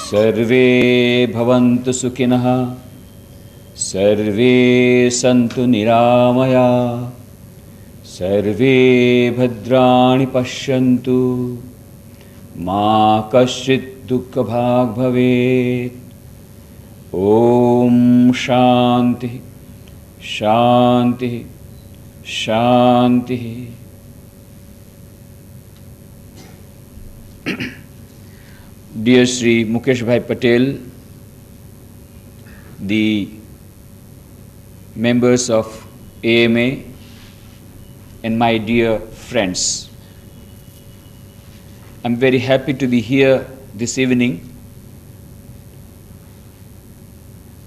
सर्वे भवन्तु सुखिनः, सर्वे सन्तु निरामया, सर्वे भद्राणि पश्यन्तु, मा कश्चित् दुःखभाग् भवेत्। ॐ शान्ति शान्ति शान्ति। Dear Sri Mukesh Bhai Patel, the members of AMA, and my dear friends, I'm very happy to be here this evening.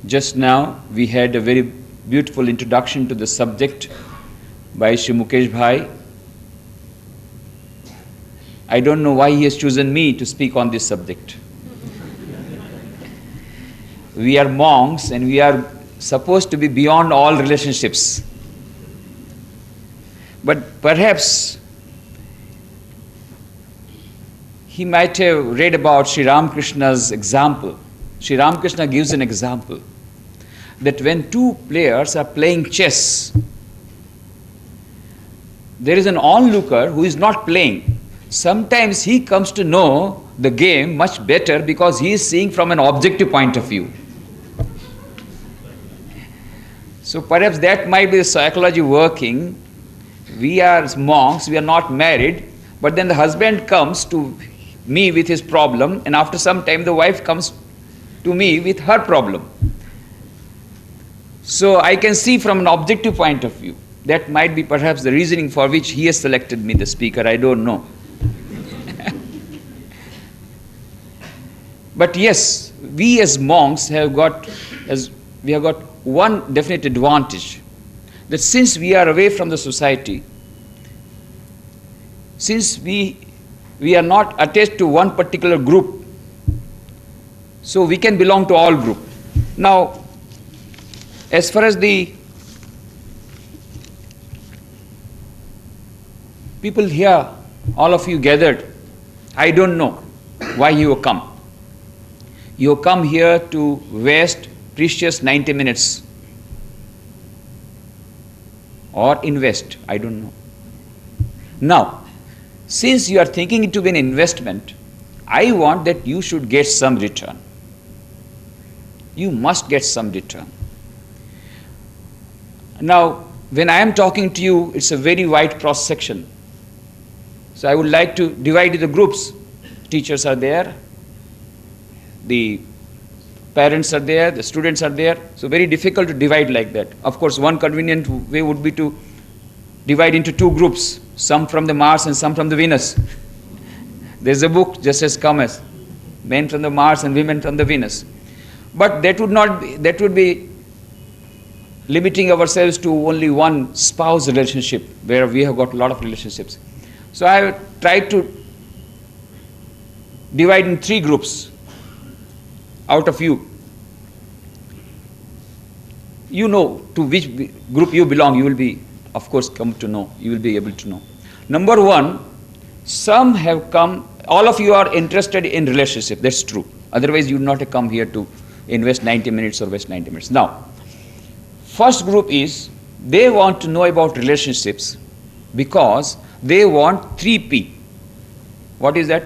Just now we had a very beautiful introduction to the subject by Sri Mukesh Bhai. I don't know why he has chosen me to speak on this subject. We are monks and we are supposed to be beyond all relationships. But perhaps he might have read about Sri Ramakrishna's example. Sri Ramakrishna gives an example that when two players are playing chess, there is an onlooker who is not playing. Sometimes he comes to know the game much better because he is seeing from an objective point of view. So perhaps that might be the psychology working. We are monks, we are not married, but then the husband comes to me with his problem, and after some time the wife comes to me with her problem. So I can see from an objective point of view. That might be perhaps the reasoning for which he has selected me the speaker, I don't know. But yes, we as monks have got one definite advantage, that since we are away from the society, since we are not attached to one particular group, so we can belong to all groups. Now, as far as the people here, all of you gathered, I don't know why you have come. You have come here to waste precious 90 minutes or invest, I don't know. Now, since you are thinking it to be an investment, I want that you should get some return. You must get some return. Now, when I am talking to you, it's a very wide cross section. So I would like to divide into groups. Teachers are there, the parents are there, the students are there. So very difficult to divide like that. Of course, one convenient way would be to divide into two groups, some from the Mars and some from the Venus. There's a book just as come as men from the Mars and women from the Venus. But that would be limiting ourselves to only one spouse relationship, where we have got a lot of relationships. So I have tried to divide in three groups out of you. You know to which group you belong, you will be, of course, come to know, you will be able to know. Number one, some have come, all of you are interested in relationship, that's true. Otherwise, you would not have come here to invest 90 minutes or waste 90 minutes. Now, first group is, they want to know about relationships because they want 3P. What is that?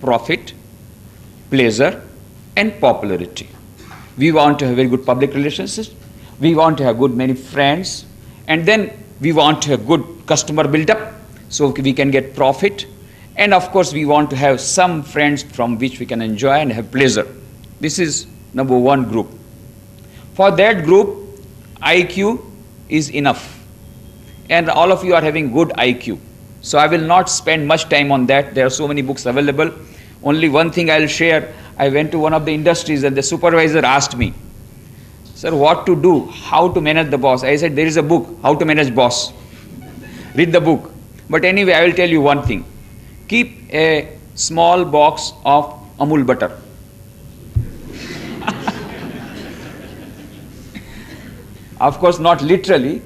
Profit, pleasure, and popularity. We want to have very good public relationships, we want to have good many friends, and then we want to have good customer build-up so we can get profit, and of course we want to have some friends from which we can enjoy and have pleasure. This is number one group. For that group, IQ is enough, and all of you are having good IQ. So I will not spend much time on that. There are so many books available. Only one thing I will share. I went to one of the industries and the supervisor asked me, "Sir, what to do? How to manage the boss?" I said, "There is a book, How to Manage Boss." Read the book. But anyway, I will tell you one thing. Keep a small box of Amul butter. Of course, not literally,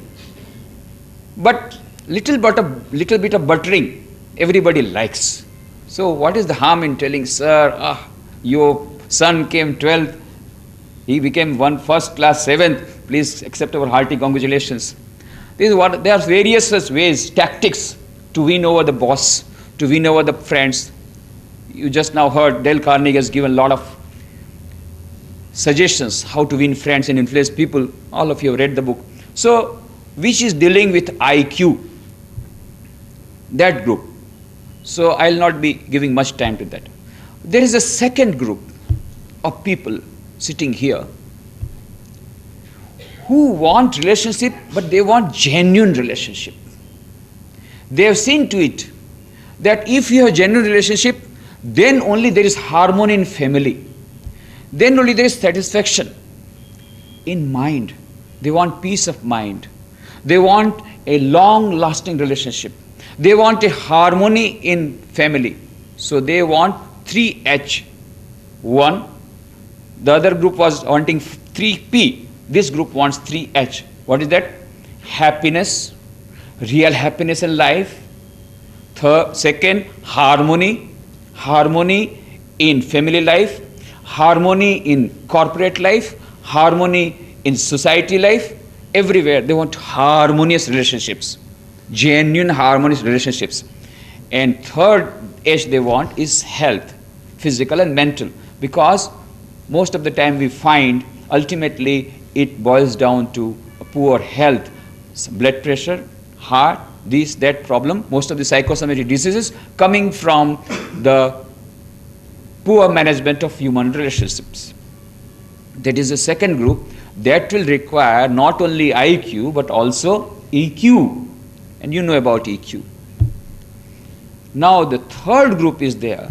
but little bit of buttering everybody likes. So what is the harm in telling, "Sir, Your son came 12th, he became one first class 7th. Please accept our hearty congratulations. This is what, there are various ways, tactics to win over the boss, to win over the friends. You just now heard Dale Carnegie has given a lot of suggestions how to win friends and influence people. All of you have read the book. So, which is dealing with IQ, that group. So, I will not be giving much time to that. There is a second group of people sitting here who want relationship, but they want genuine relationship. They have seen to it that if you have genuine relationship, then only there is harmony in family. Then only there is satisfaction in mind. They want peace of mind. They want a long-lasting relationship. They want a harmony in family. So they want 3H. 1. The other group was wanting 3P. This group wants 3H. What is that? Happiness, real happiness in life. Second, harmony. Harmony in family life. Harmony in corporate life. Harmony in society life. Everywhere they want harmonious relationships. Genuine harmonious relationships. And third H they want is health, physical and mental. Because most of the time we find ultimately it boils down to poor health, blood pressure, heart, this, that problem. Most of the psychosomatic diseases coming from the poor management of human relationships. That is the second group that will require not only IQ but also EQ. And you know about EQ. Now the third group is there,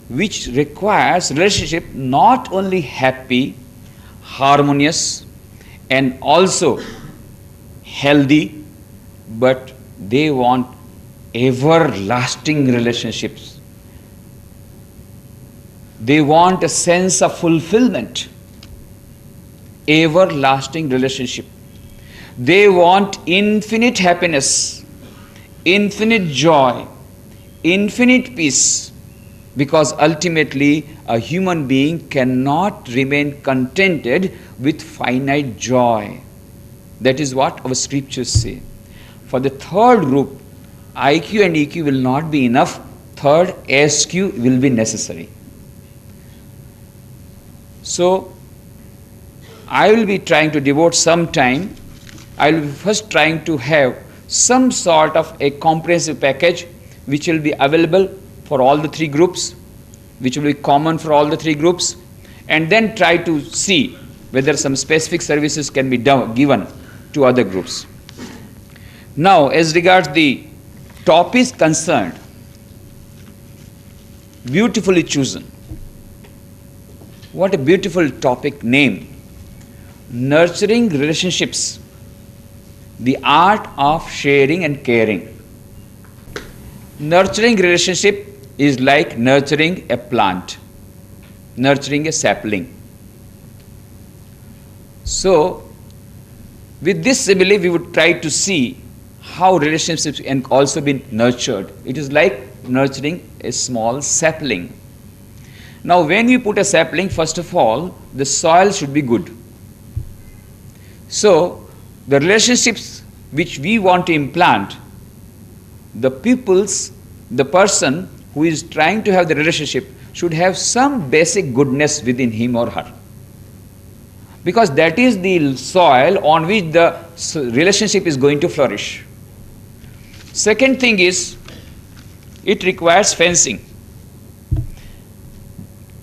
which requires relationship not only happy, harmonious and also healthy, but they want everlasting relationships. They want a sense of fulfillment, everlasting relationship. They want infinite happiness, infinite joy, infinite peace, because ultimately a human being cannot remain contented with finite joy. That is what our scriptures say. For the third group, IQ and EQ will not be enough. Third, SQ will be necessary. So, I will be trying to devote some time. I will be first trying to have some sort of a comprehensive package which will be available for all the three groups, which will be common for all the three groups, and then try to see whether some specific services can be given to other groups. Now, as regards the topics concerned, beautifully chosen. What a beautiful topic name. Nurturing relationships, the art of sharing and caring. Nurturing relationship is like nurturing a plant, nurturing a sapling. So, with this simile, we would try to see how relationships can also be nurtured. It is like nurturing a small sapling. Now, when we put a sapling, first of all, the soil should be good. So, the relationships which we want to implant, the person who is trying to have the relationship should have some basic goodness within him or her. Because that is the soil on which the relationship is going to flourish. Second thing is, it requires fencing.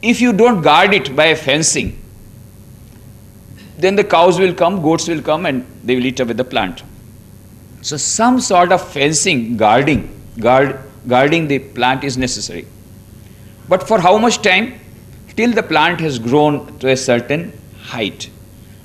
If you don't guard it by fencing, then the cows will come, goats will come, and they will eat away the plant. So some sort of fencing, guarding the plant is necessary. But for how much time? Till the plant has grown to a certain height.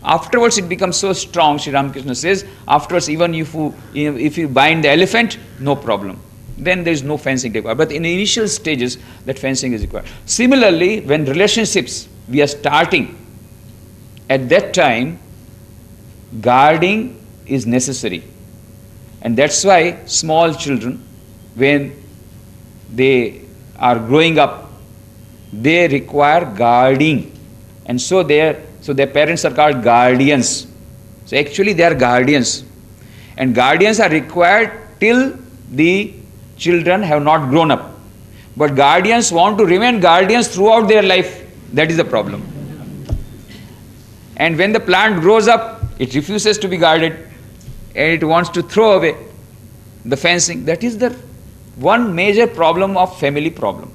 Afterwards it becomes so strong, Sri Ramakrishna says, afterwards even if you bind the elephant, no problem. Then there is no fencing required. But in the initial stages, that fencing is required. Similarly, when relationships we are starting, at that time, guarding is necessary. And that's why small children, when they are growing up, they require guarding. And so their parents are called guardians. So actually they are guardians. And guardians are required till the children have not grown up. But guardians want to remain guardians throughout their life. That is the problem. And when the plant grows up, it refuses to be guarded and it wants to throw away the fencing. That is the one major problem of family problem.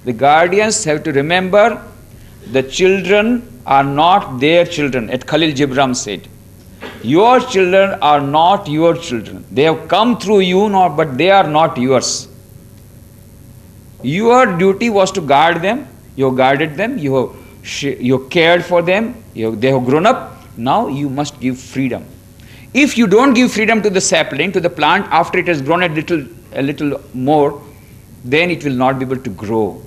The guardians have to remember the children are not their children. As Khalil Gibran said, your children are not your children. They have come through you, but they are not yours. Your duty was to guard them. You have guarded them. You have cared for them. They have grown up. Now you must give freedom. If you don't give freedom to the sapling, to the plant, after it has grown a little more, then it will not be able to grow.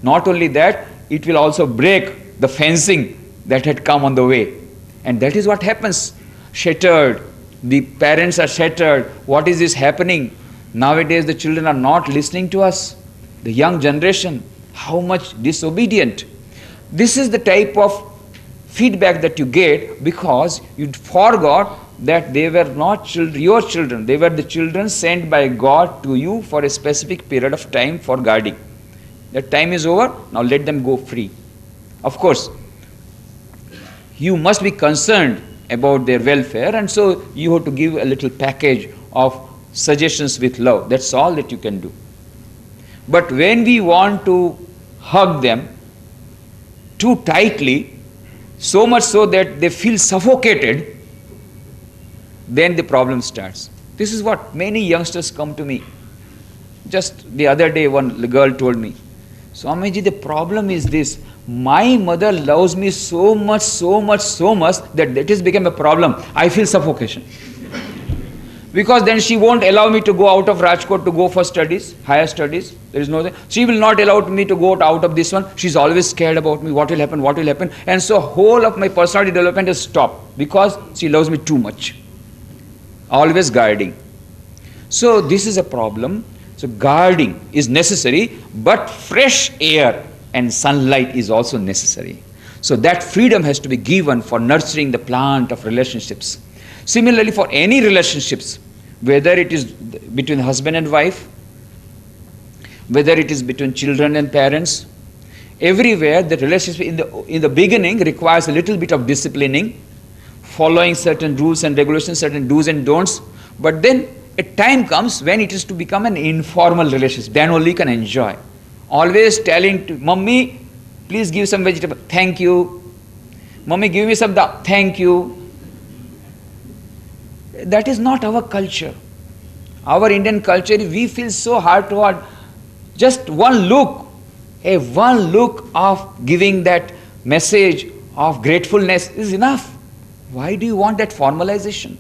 Not only that, it will also break the fencing that had come on the way. And that is what happens. Shattered. The parents are shattered. What is this happening? Nowadays the children are not listening to us. The young generation, how much disobedient. This is the type of feedback that you get because you forgot that they were not your children. They were the children sent by God to you for a specific period of time for guarding. That time is over, now let them go free. Of course, you must be concerned about their welfare, and so you have to give a little package of suggestions with love. That's all that you can do. But when we want to hug them too tightly, so much so that they feel suffocated, then the problem starts. This is what many youngsters come to me. Just the other day, one girl told me, Swamiji, the problem is this. My mother loves me so much that it has become a problem. I feel suffocation. Because then she won't allow me to go out of Rajkot to go for studies, higher studies. There is no thing. She will not allow me to go out of this one. She's always scared about me, what will happen. And so whole of my personality development has stopped because she loves me too much. Always guarding. So this is a problem. So guarding is necessary, but fresh air and sunlight is also necessary. So that freedom has to be given for nurturing the plant of relationships. Similarly, for any relationships, whether it is between husband and wife, whether it is between children and parents, everywhere the relationship in the beginning requires a little bit of disciplining, following certain rules and regulations, certain do's and don'ts, but then a time comes when it is to become an informal relationship. Then only you can enjoy. Always telling to Mummy, please give some vegetable. Thank you. Mummy, give me some dal. Thank you. That is not our culture. Our Indian culture, we feel so hard to heart. Just one look of giving that message of gratefulness is enough. Why do you want that formalization?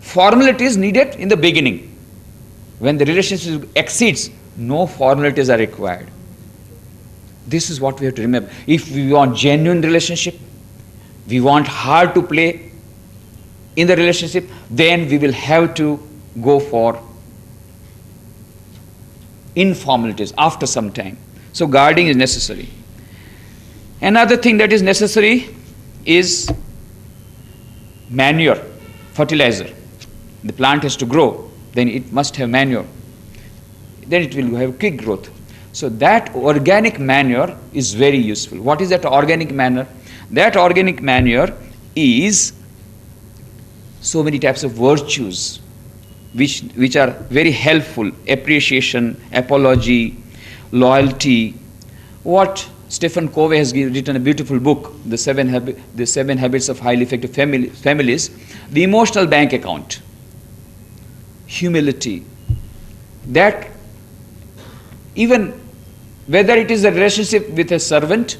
Formality is needed in the beginning. When the relationship exceeds, no formalities are required. This is what we have to remember. If we want genuine relationship, we want hard to play in the relationship, then we will have to go for informalities after some time. So guarding is necessary. Another thing that is necessary is manure, fertilizer. The plant has to grow, then it must have manure. Then it will have quick growth. So that organic manure is very useful. What is that organic manure? That organic manure is so many types of virtues which are very helpful. Appreciation, apology, loyalty. What Stephen Covey has written a beautiful book, The Seven Habits of Highly Effective Families. The emotional bank account. Humility. That even whether it is a relationship with a servant,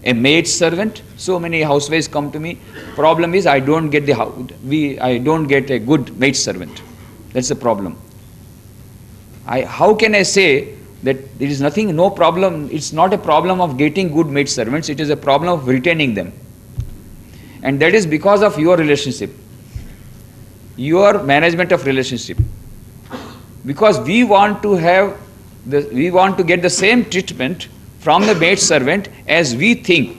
a maid servant, so many housewives come to me. Problem is I don't get a good maid servant. That's the problem. How can I say that there is no problem? It's not a problem of getting good maid servants. It is a problem of retaining them. And that is because of your relationship, your management of relationship. Because we want to have We want to get the same treatment from the maid servant as we think,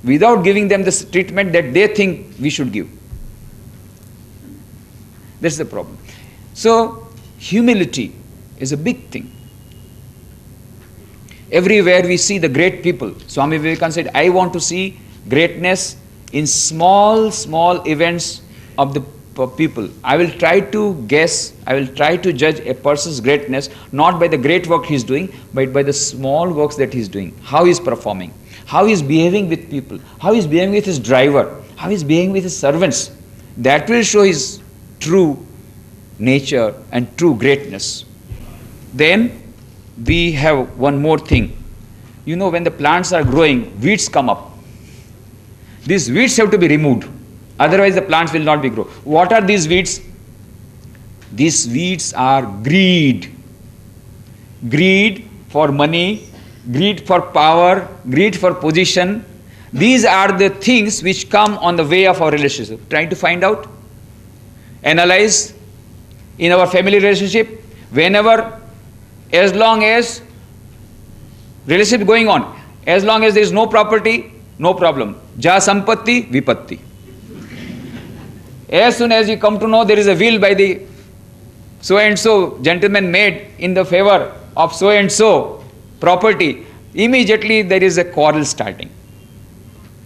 without giving them the treatment that they think we should give. That's the problem. So, humility is a big thing. Everywhere we see the great people. Swami Vivekananda said, I want to see greatness in small, small events of the people. I will try to guess, I will try to judge a person's greatness not by the great work he is doing, but by the small works that he is doing. How he is performing, how he is behaving with people, how he is behaving with his driver, how he is behaving with his servants. That will show his true nature and true greatness. Then we have one more thing. You know, when the plants are growing, weeds come up. These weeds have to be removed. Otherwise the plants will not be grow. What are these weeds? These weeds are greed. Greed for money, greed for power, greed for position. These are the things which come on the way of our relationship. Trying to find out, analyze in our family relationship, whenever, as long as relationship going on, as long as there is no property, no problem. Ja sampatti, vipatti. As soon as you come to know there is a will by the so and so gentleman made in the favor of so and so property, immediately there is a quarrel starting.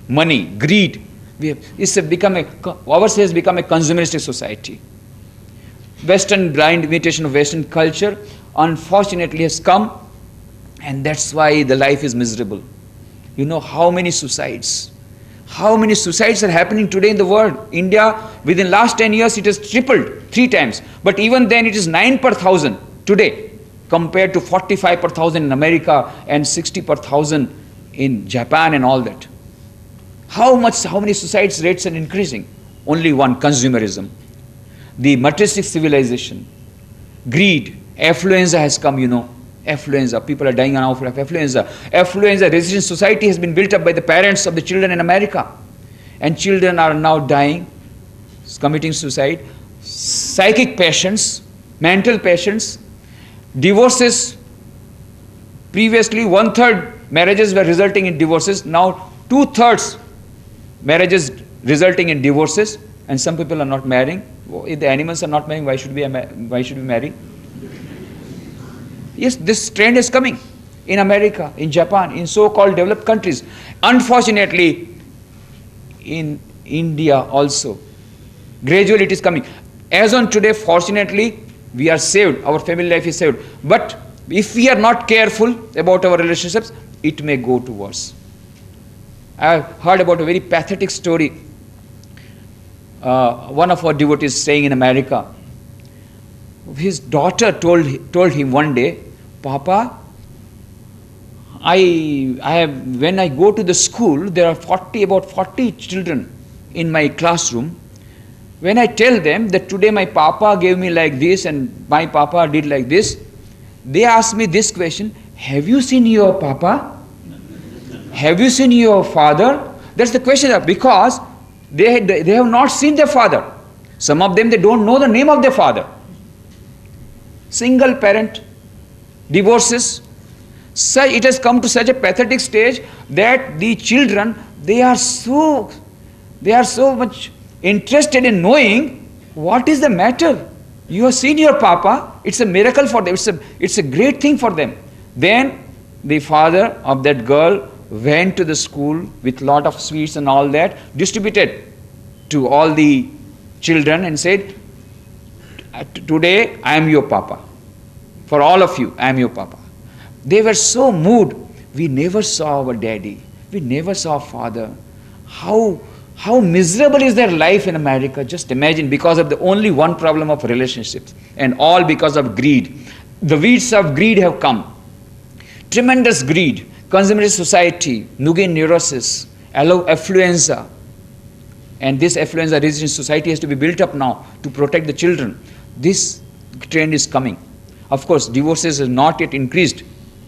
Money, greed. Ours has become a consumeristic society. Western blind imitation of Western culture unfortunately has come, and that's why the life is miserable. You know how many suicides? How many suicides are happening today in the world? India, within last 10 years, it has tripled 3 times. But even then, it is 9 per thousand today, compared to 45 per thousand in America and 60 per thousand in Japan and all that. How many suicides rates are increasing? Only one, consumerism. The materialistic civilization, greed, affluenza has come, you know. Affluenza, people are dying now of affluenza. Affluenza resistant society has been built up by the parents of the children in America. And children are now dying, committing suicide. Psychic patients, mental patients, divorces. Previously 1/3 marriages were resulting in divorces. Now 2/3 marriages resulting in divorces. And some people are not marrying. If the animals are not marrying, why should we marry? Yes, this trend is coming in America, in Japan, in so-called developed countries. Unfortunately, in India also, gradually it is coming. As on today, fortunately, we are saved, our family life is saved. But if we are not careful about our relationships, it may go to worse. I have heard about a very pathetic story. One of our devotees staying in America, his daughter told him one day, Papa, when I go to the school, there are about 40 children in my classroom. When I tell them that today my Papa gave me like this and my Papa did like this, they ask me this question, have you seen your Papa? Have you seen your father? That's the question, because they have not seen their father. Some of them, they don't know the name of their father. Single parent, divorces. So it has come to such a pathetic stage that the children, they are so much interested in knowing what is the matter. You have seen your Papa. It's a miracle for them. It's a great thing for them. Then the father of that girl went to the school with lot of sweets and all that, distributed to all the children and said, today I am your Papa. For all of you, I am your Papa. They were so moved. We never saw our daddy. We never saw our father. How miserable is their life in America? Just imagine, because of the only one problem of relationships, and all because of greed. The weeds of greed have come. Tremendous greed, consumerist society, Nugain neurosis, affluenza. And this affluenza resistant society has to be built up now to protect the children. This trend is coming. Of course, divorces has not yet increased.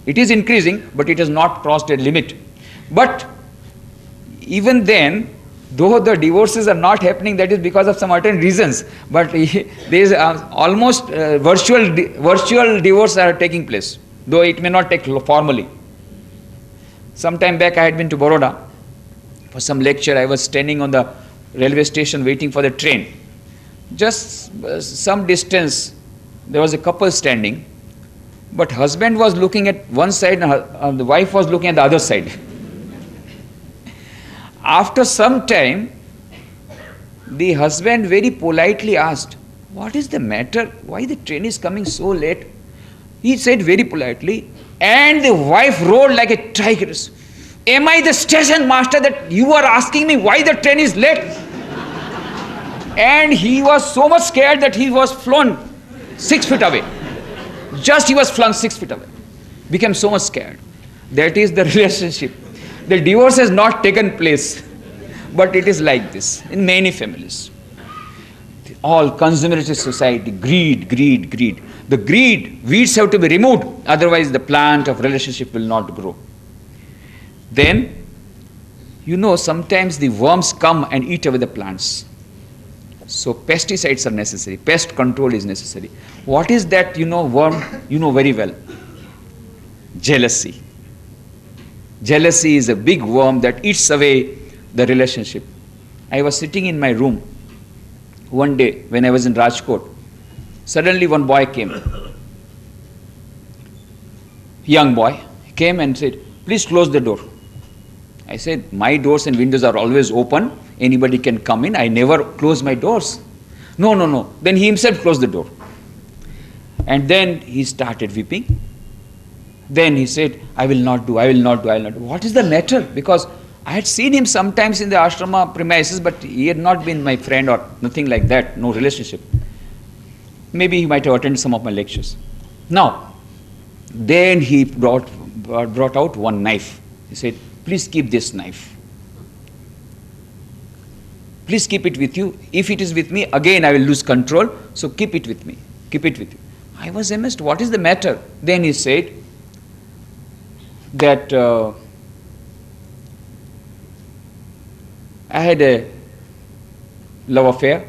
It is increasing, but it has not crossed a limit. But even then, Though the divorces are not happening, that is because of some certain reasons. But there is almost virtual divorce are taking place, though it may not take formally. Some time back I had been to Baroda for some lecture. I was standing on the railway station waiting for the train. Just some distance, there was a couple standing, but husband was looking at one side and the wife was looking at the other side. After some time, the husband very politely asked, "What is the matter? Why the train is coming so late?" He said very politely, and the wife roared like a tigress, "Am I the station master that you are asking me why the train is late?" And he was so much scared that he was flown 6 feet away. Just he was flung 6 feet away. Became so much scared. That is the relationship. The divorce has not taken place, but it is like this in many families. All consumerist society, greed, greed, greed. The greed, weeds have to be removed, otherwise the plant of relationship will not grow. Then, sometimes the worms come and eat away the plants. So pesticides are necessary, pest control is necessary. What is that, worm? You know very well. Jealousy. Jealousy is a big worm that eats away the relationship. I was sitting in my room one day when I was in Rajkot. Suddenly one boy came. Young boy came and said, "Please close the door." I said, "My doors and windows are always open. Anybody can come in. I never close my doors." No. Then he himself closed the door. And then he started weeping. Then he said, I will not do. What is the matter? Because I had seen him sometimes in the ashrama premises, but he had not been my friend or nothing like that, no relationship. Maybe he might have attended some of my lectures. Now, then he brought out one knife. He said, "Please keep this knife. Please keep it with you. If it is with me, again I will lose control. So keep it with me. Keep it with you." I was amazed. What is the matter? Then he said that I had a love affair,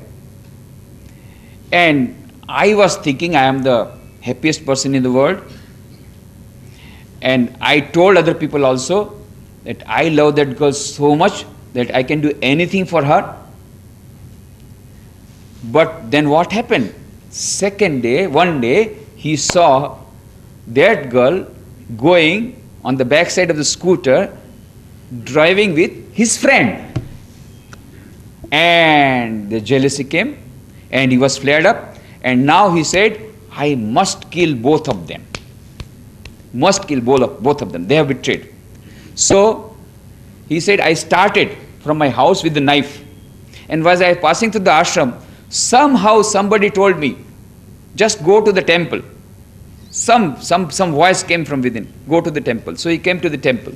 and I was thinking I am the happiest person in the world, and I told other people also that I love that girl so much that I can do anything for her. But then what happened? One day, he saw that girl going on the backside of the scooter, driving with his friend. And the jealousy came, and he was flared up, and now he said, "I must kill both of them. Must kill both of them. They have betrayed." So, he said, I started from my house with the knife, and as I was passing through the ashram, somehow somebody told me, "Just go to the temple." Some voice came from within, "Go to the temple." So he came to the temple,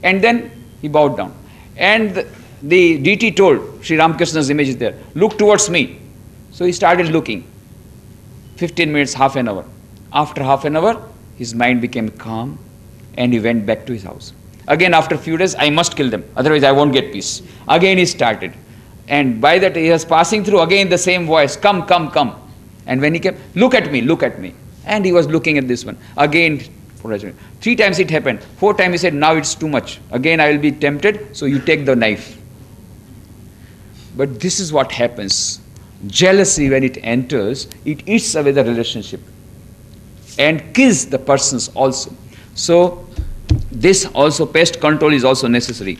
and then he bowed down, and the deity told, Sri Ramakrishna's image is there, "Look towards me." So he started looking. 15 minutes, half an hour. After half an hour, his mind became calm, and he went back to his house. Again, after a few days, "I must kill them, otherwise I won't get peace." Again he started. And by that he was passing through, again the same voice, "Come, come, come." And when he came, look at me. And he was looking at this one. Again, 3 times it happened. 4 times he said, "Now it's too much. Again I will be tempted, so you take the knife." But this is what happens. Jealousy, when it enters, it eats away the relationship and kills the persons also. So this also, pest control is also necessary.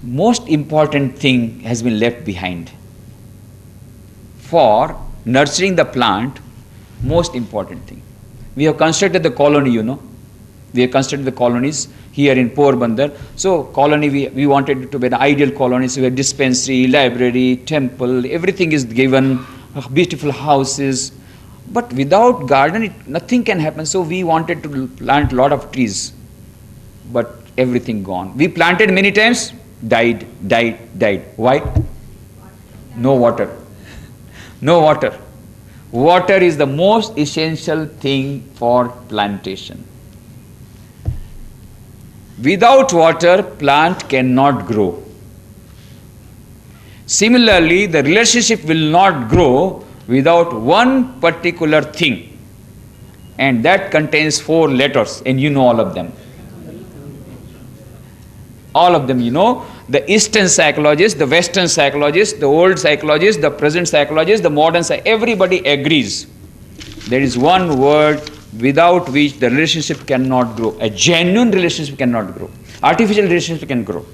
Most important thing has been left behind. For nurturing the plant, most important thing. We have constructed the colony, We have constructed the colonies here in Porbandar. So colony, we wanted it to be an ideal colony. So we have dispensary, library, temple, everything is given, beautiful houses. But without garden, nothing can happen. So we wanted to plant a lot of trees. But everything gone. We planted many times, died. Why? No water. No water. Water is the most essential thing for plantation. Without water, plant cannot grow. Similarly, the relationship will not grow without one particular thing, and that contains 4 letters, and you know all of them. All of them, you know. The Eastern psychologists, the Western psychologists, the old psychologists, the present psychologists, the modern psychologists, everybody agrees. There is one word without which the relationship cannot grow. A genuine relationship cannot grow. Artificial relationship can grow.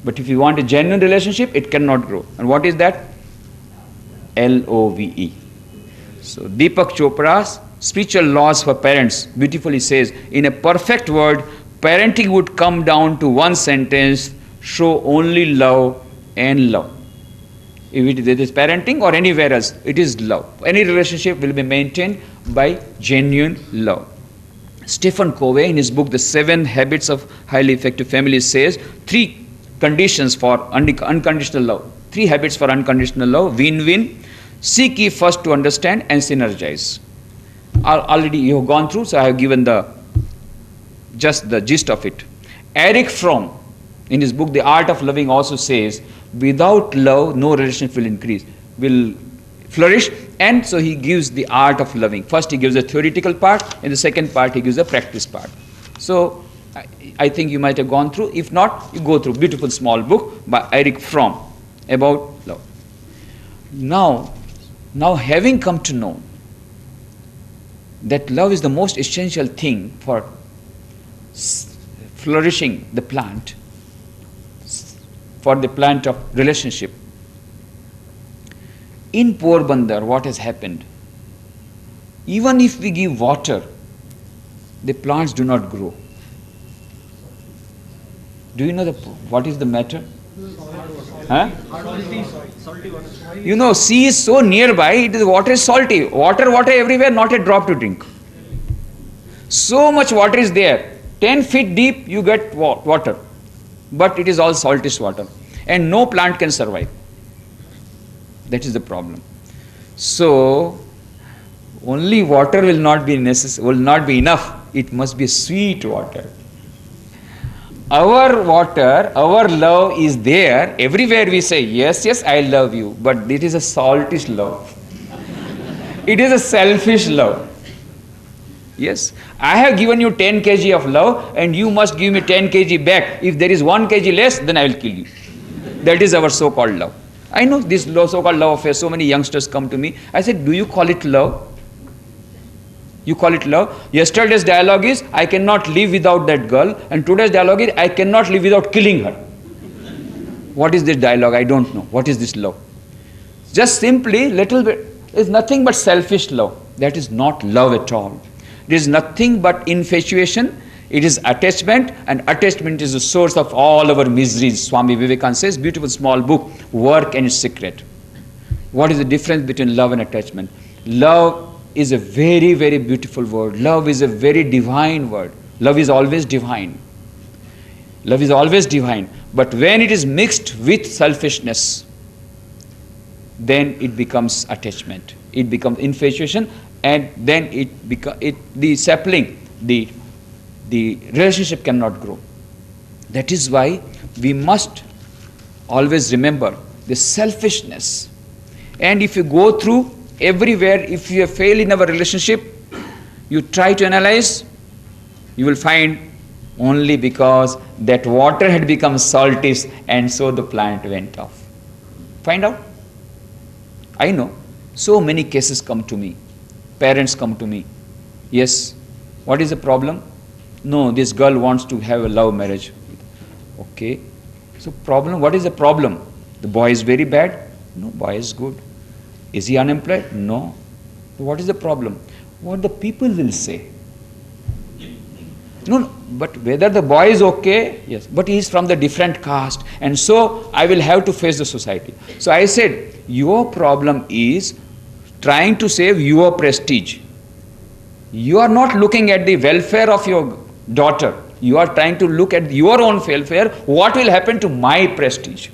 But if you want a genuine relationship, it cannot grow. And what is that? LOVE. So Deepak Chopra's Spiritual Laws for Parents beautifully says, in a perfect word, parenting would come down to one sentence: show only love and love. If it is parenting or anywhere else, it is love. Any relationship will be maintained by genuine love. Stephen Covey, in his book The 7 Habits of Highly Effective Families, says 3 conditions for unconditional love. 3 habits for unconditional love. Win-win. Seek ye first to understand and synergize. Already you have gone through, so I have given just the gist of it. Erich Fromm, in his book The Art of Loving, also says, without love, no relationship will flourish. And so he gives the art of loving. First he gives the theoretical part, and the second part he gives the practice part. So I think you might have gone through. If not, you go through beautiful small book by Erich Fromm about love. Now having come to know that love is the most essential thing for flourishing the plant, for the plant of relationship. In Porbandar, what has happened? Even if we give water, the plants do not grow. Do you know what is the matter? Huh? You know, sea is so nearby, water is salty. Water everywhere, not a drop to drink. So much water is there. 10 feet deep, you get water. But it is all saltish water. And no plant can survive. That is the problem. So, only water will not be enough. It must be sweet water. Our water, our love is there. Everywhere we say, yes, yes, I love you. But it is a saltish love. It is a selfish love. Yes, I have given you 10 kg of love and you must give me 10 kg back. If there is 1 kg less, then I will kill you. That is our so-called love. I know this so-called love affair. So many youngsters come to me. I said, do you call it love? You call it love? Yesterday's dialogue is, I cannot live without that girl. And today's dialogue is, I cannot live without killing her. What is this dialogue? I don't know. What is this love? Just simply, little bit, is nothing but selfish love. That is not love at all. It is nothing but infatuation. It is attachment, and attachment is the source of all our miseries. Swami Vivekananda says, beautiful small book, Work and Its Secret. What is the difference between love and attachment? Love is a very, very beautiful word. Love is a very divine word. Love is always divine. Love is always divine. But when it is mixed with selfishness, then it becomes attachment. It becomes infatuation, and then the sapling, the relationship cannot grow. That is why we must always remember the selfishness. And if you go through everywhere, if you have failed in our relationship, you try to analyze, you will find only because that water had become saltish and so the plant went off. Find out? I know. So many cases come to me. Parents come to me. Yes. What is the problem? No, this girl wants to have a love marriage. Okay. So problem, what is the problem? The boy is very bad? No, boy is good. Is he unemployed? No. So what is the problem? What the people will say. No, but whether the boy is okay, yes, but he is from the different caste, and so I will have to face the society. So I said, your problem is trying to save your prestige. You are not looking at the welfare of your daughter. You are trying to look at your own welfare. What will happen to my prestige?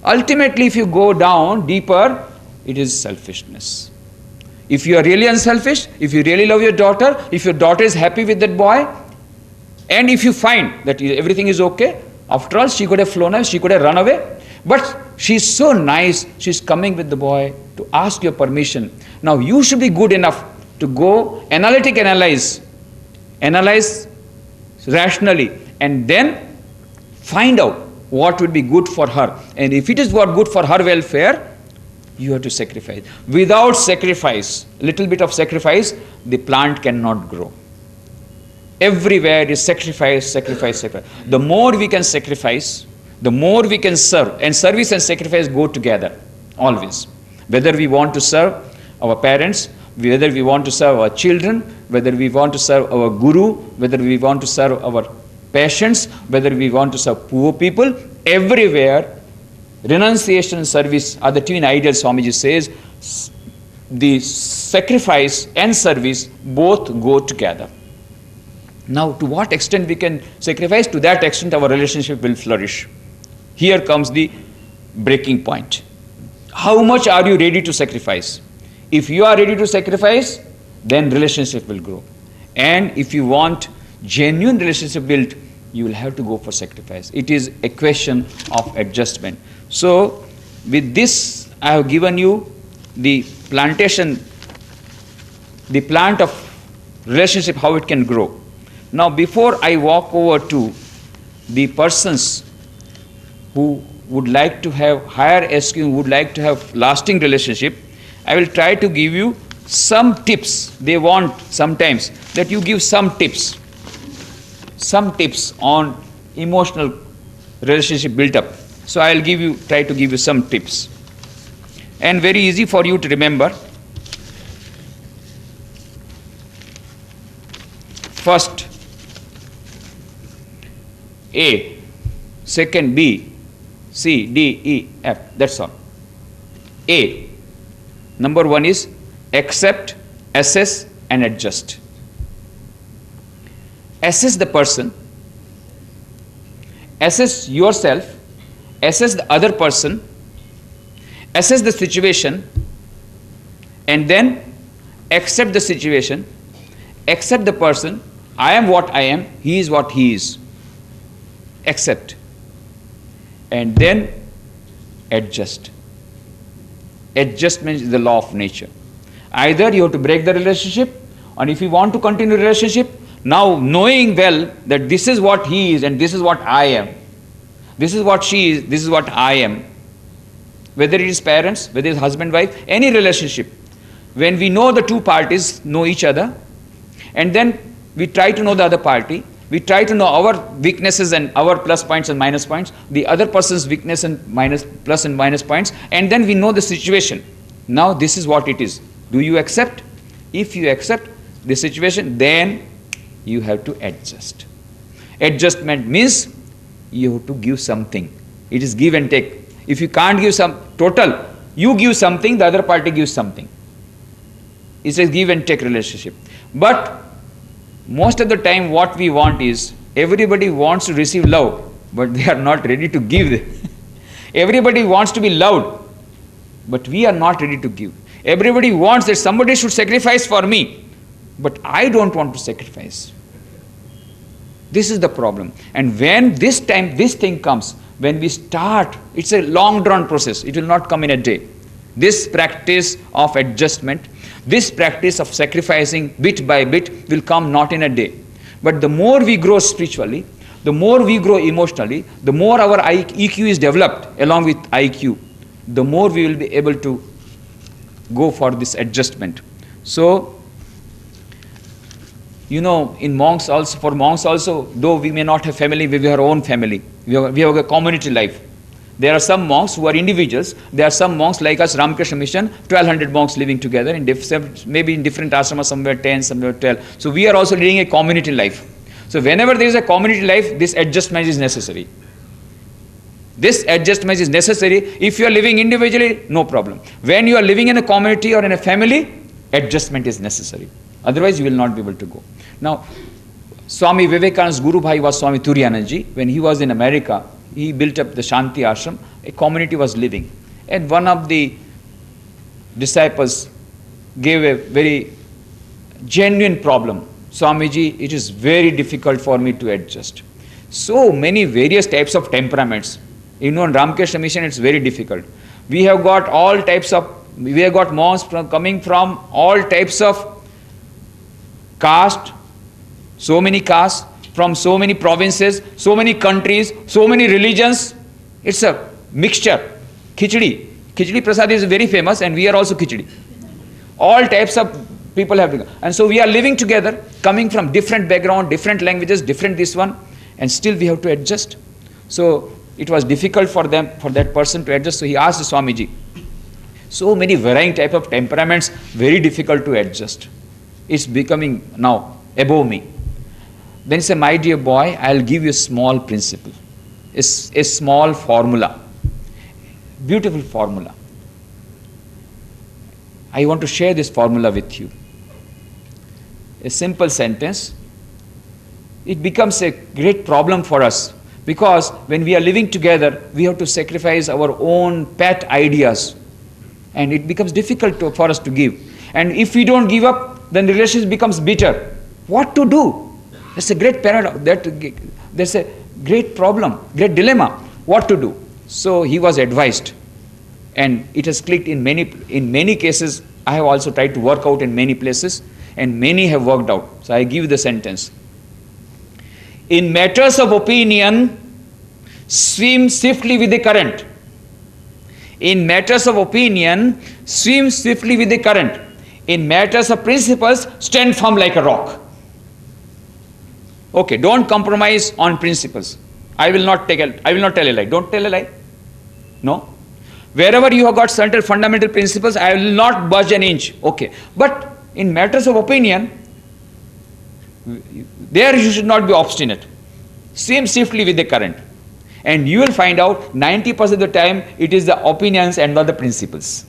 Ultimately, if you go down deeper, it is selfishness. If you are really unselfish, if you really love your daughter, if your daughter is happy with that boy, and if you find that everything is okay, after all, she could have flown away, she could have run away, But she's so nice, she's coming with the boy to ask your permission. Now you should be good enough to go analyze rationally, and then find out what would be good for her. And if it is what good for her welfare, you have to sacrifice. Without sacrifice, little bit of sacrifice, the plant cannot grow. Everywhere is sacrifice. The more we can sacrifice, the more we can serve. And service and sacrifice go together, always. Whether we want to serve our parents, whether we want to serve our children, whether we want to serve our guru, whether we want to serve our patients, whether we want to serve poor people, everywhere, renunciation and service are the twin ideals, Swamiji says. The sacrifice and service both go together. Now, to what extent we can sacrifice, to that extent our relationship will flourish. Here comes the breaking point. How much are you ready to sacrifice? If you are ready to sacrifice, then relationship will grow. And if you want genuine relationship built, you will have to go for sacrifice. It is a question of adjustment. So, with this, I have given you the plantation, the plant of relationship, how it can grow. Now, before I walk over to the persons who would like to have higher SQ, would like to have lasting relationship, I will try to give you some tips. They want sometimes that you give some tips on emotional relationship built up. So I will try to give you some tips. And very easy for you to remember. First, A, second B, C, D, E, F, that's all. A, number one is accept, assess and adjust. Assess the person, assess yourself, assess the other person, assess the situation, and then accept the situation, accept the person. I am what I am, he is what he is. Accept. And then adjust. Adjustment is the law of nature. Either you have to break the relationship, and if you want to continue the relationship, now knowing well that this is what he is and this is what I am, this is what she is, this is what I am, whether it is parents, whether it is husband, wife, any relationship, when we know the two parties know each other, and then we try to know the other party, we try to know our weaknesses and our plus points and minus points, the other person's weakness and plus and minus points, and then we know the situation. Now this is what it is. Do you accept? If you accept the situation, then you have to adjust. Adjustment means you have to give something. It is give and take. If you can't give some total, you give something, the other party gives something. It's a give and take relationship. But most of the time what we want is, everybody wants to receive love, but they are not ready to give. Everybody wants to be loved, but we are not ready to give. Everybody wants that somebody should sacrifice for me, but I don't want to sacrifice. This is the problem. And when this thing comes, when we start, it's a long drawn process. It will not come in a day. This practice of adjustment, this practice of sacrificing bit by bit will come not in a day. But the more we grow spiritually, the more we grow emotionally, the more our EQ is developed along with IQ, the more we will be able to go for this adjustment. So, in monks also, for monks also, though we may not have family, we have our own family. We have a community life. There are some monks who are individuals. There are some monks like us, Ramakrishna Mission, 1200 monks living together, maybe in different ashramas, somewhere 10, somewhere 12. So we are also leading a community life. So whenever there is a community life, this adjustment is necessary. This adjustment is necessary. If you are living individually, no problem. When you are living in a community or in a family, adjustment is necessary. Otherwise, you will not be able to go. Now, Swami Vivekananda's Guru Bhai was Swami Turiyanandaji. When he was in America, he built up the Shanti Ashram. A community was living. And one of the disciples gave a very genuine problem. Swamiji, it is very difficult for me to adjust. So many various types of temperaments. In Ramakrishna Mission, it's very difficult. We have got we have got monks coming from all types of caste, so many castes, from so many provinces, so many countries, so many religions. It's a mixture. Khichdi. Khichdi Prasad is very famous, and we are also khichdi. All types of people have become. And so we are living together, coming from different background, different languages, different this one, and still we have to adjust. So it was difficult for that person to adjust. So he asked Swamiji, so many varying type of temperaments, very difficult to adjust. It's becoming now above me. Then he said, my dear boy, I'll give you a small principle, a small formula, beautiful formula. I want to share this formula with you. A simple sentence. It becomes a great problem for us because when we are living together, we have to sacrifice our own pet ideas, and it becomes difficult for us to give. And if we don't give up, then the relationship becomes bitter. What to do? That's a great paradox. That's a great problem, great dilemma. What to do? So he was advised, and it has clicked in many cases. I have also tried to work out in many places, and many have worked out. So I give the sentence. In matters of opinion, swim swiftly with the current. In matters of opinion, swim swiftly with the current. In matters of principles, stand firm like a rock. Okay, don't compromise on principles. I will not tell a lie. Don't tell a lie. No. Wherever you have got certain fundamental principles, I will not budge an inch. Okay. But in matters of opinion, there you should not be obstinate. Swim swiftly with the current. And you will find out 90% of the time it is the opinions and not the principles.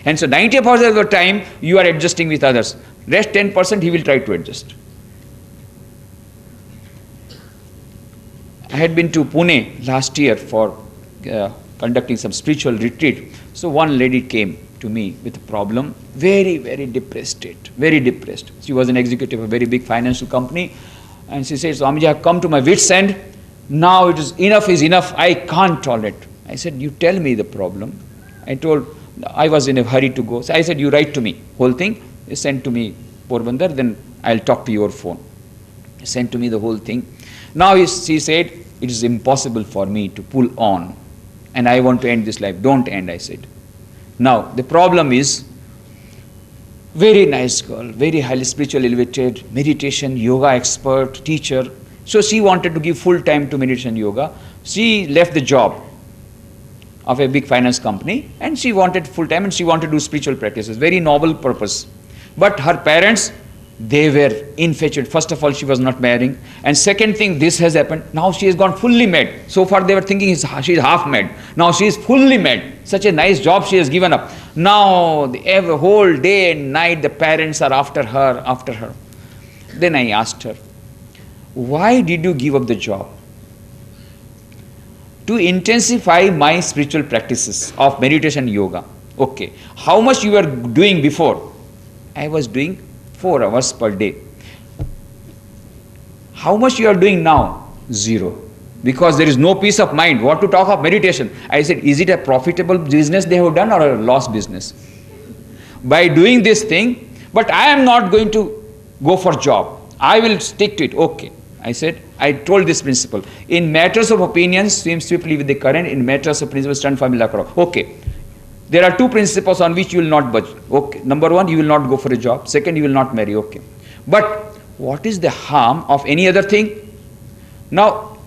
And so 90% of the time you are adjusting with others. Rest 10% he will try to adjust. I had been to Pune last year for conducting some spiritual retreat. So one lady came to me with a problem, very, very depressed state, very depressed. She was an executive of a very big financial company, and she said, Swamiji, I have come to my wit's end. Now it is enough. I can't tolerate. I said, you tell me the problem. I was in a hurry to go. So I said, you write to me, whole thing. You send to me Porbandar, then I'll talk to your phone. He sent to me the whole thing. Now she said, it is impossible for me to pull on, and I want to end this life. Don't end, I said. Now, the problem is, very nice girl, very highly spiritual elevated, meditation, yoga expert, teacher. So she wanted to give full time to meditation yoga. She left the job of a big finance company, and she wanted full time, and she wanted to do spiritual practices. Very noble purpose. But her parents, they were infatuated. First of all, she was not marrying. And second thing, this has happened. Now she has gone fully mad. So far they were thinking she is half mad. Now she is fully mad. Such a nice job she has given up. Now the whole day and night the parents are after her. Then I asked her, why did you give up the job? To intensify my spiritual practices of meditation yoga. Okay. How much you were doing before? I was doing 4 hours per day. How much you are doing now? 0. Because there is no peace of mind. What to talk of meditation? I said, is it a profitable business they have done or a loss business? By doing this thing, but I am not going to go for job. I will stick to it. Okay. I said, I told this principle. In matters of opinions, swim swiftly with the current. In matters of principles, stand firm like a rock. Okay. There are 2 principles on which you will not budge. Okay. Number 1, you will not go for a job. Second, you will not marry. Okay. But what is the harm of any other thing? Now,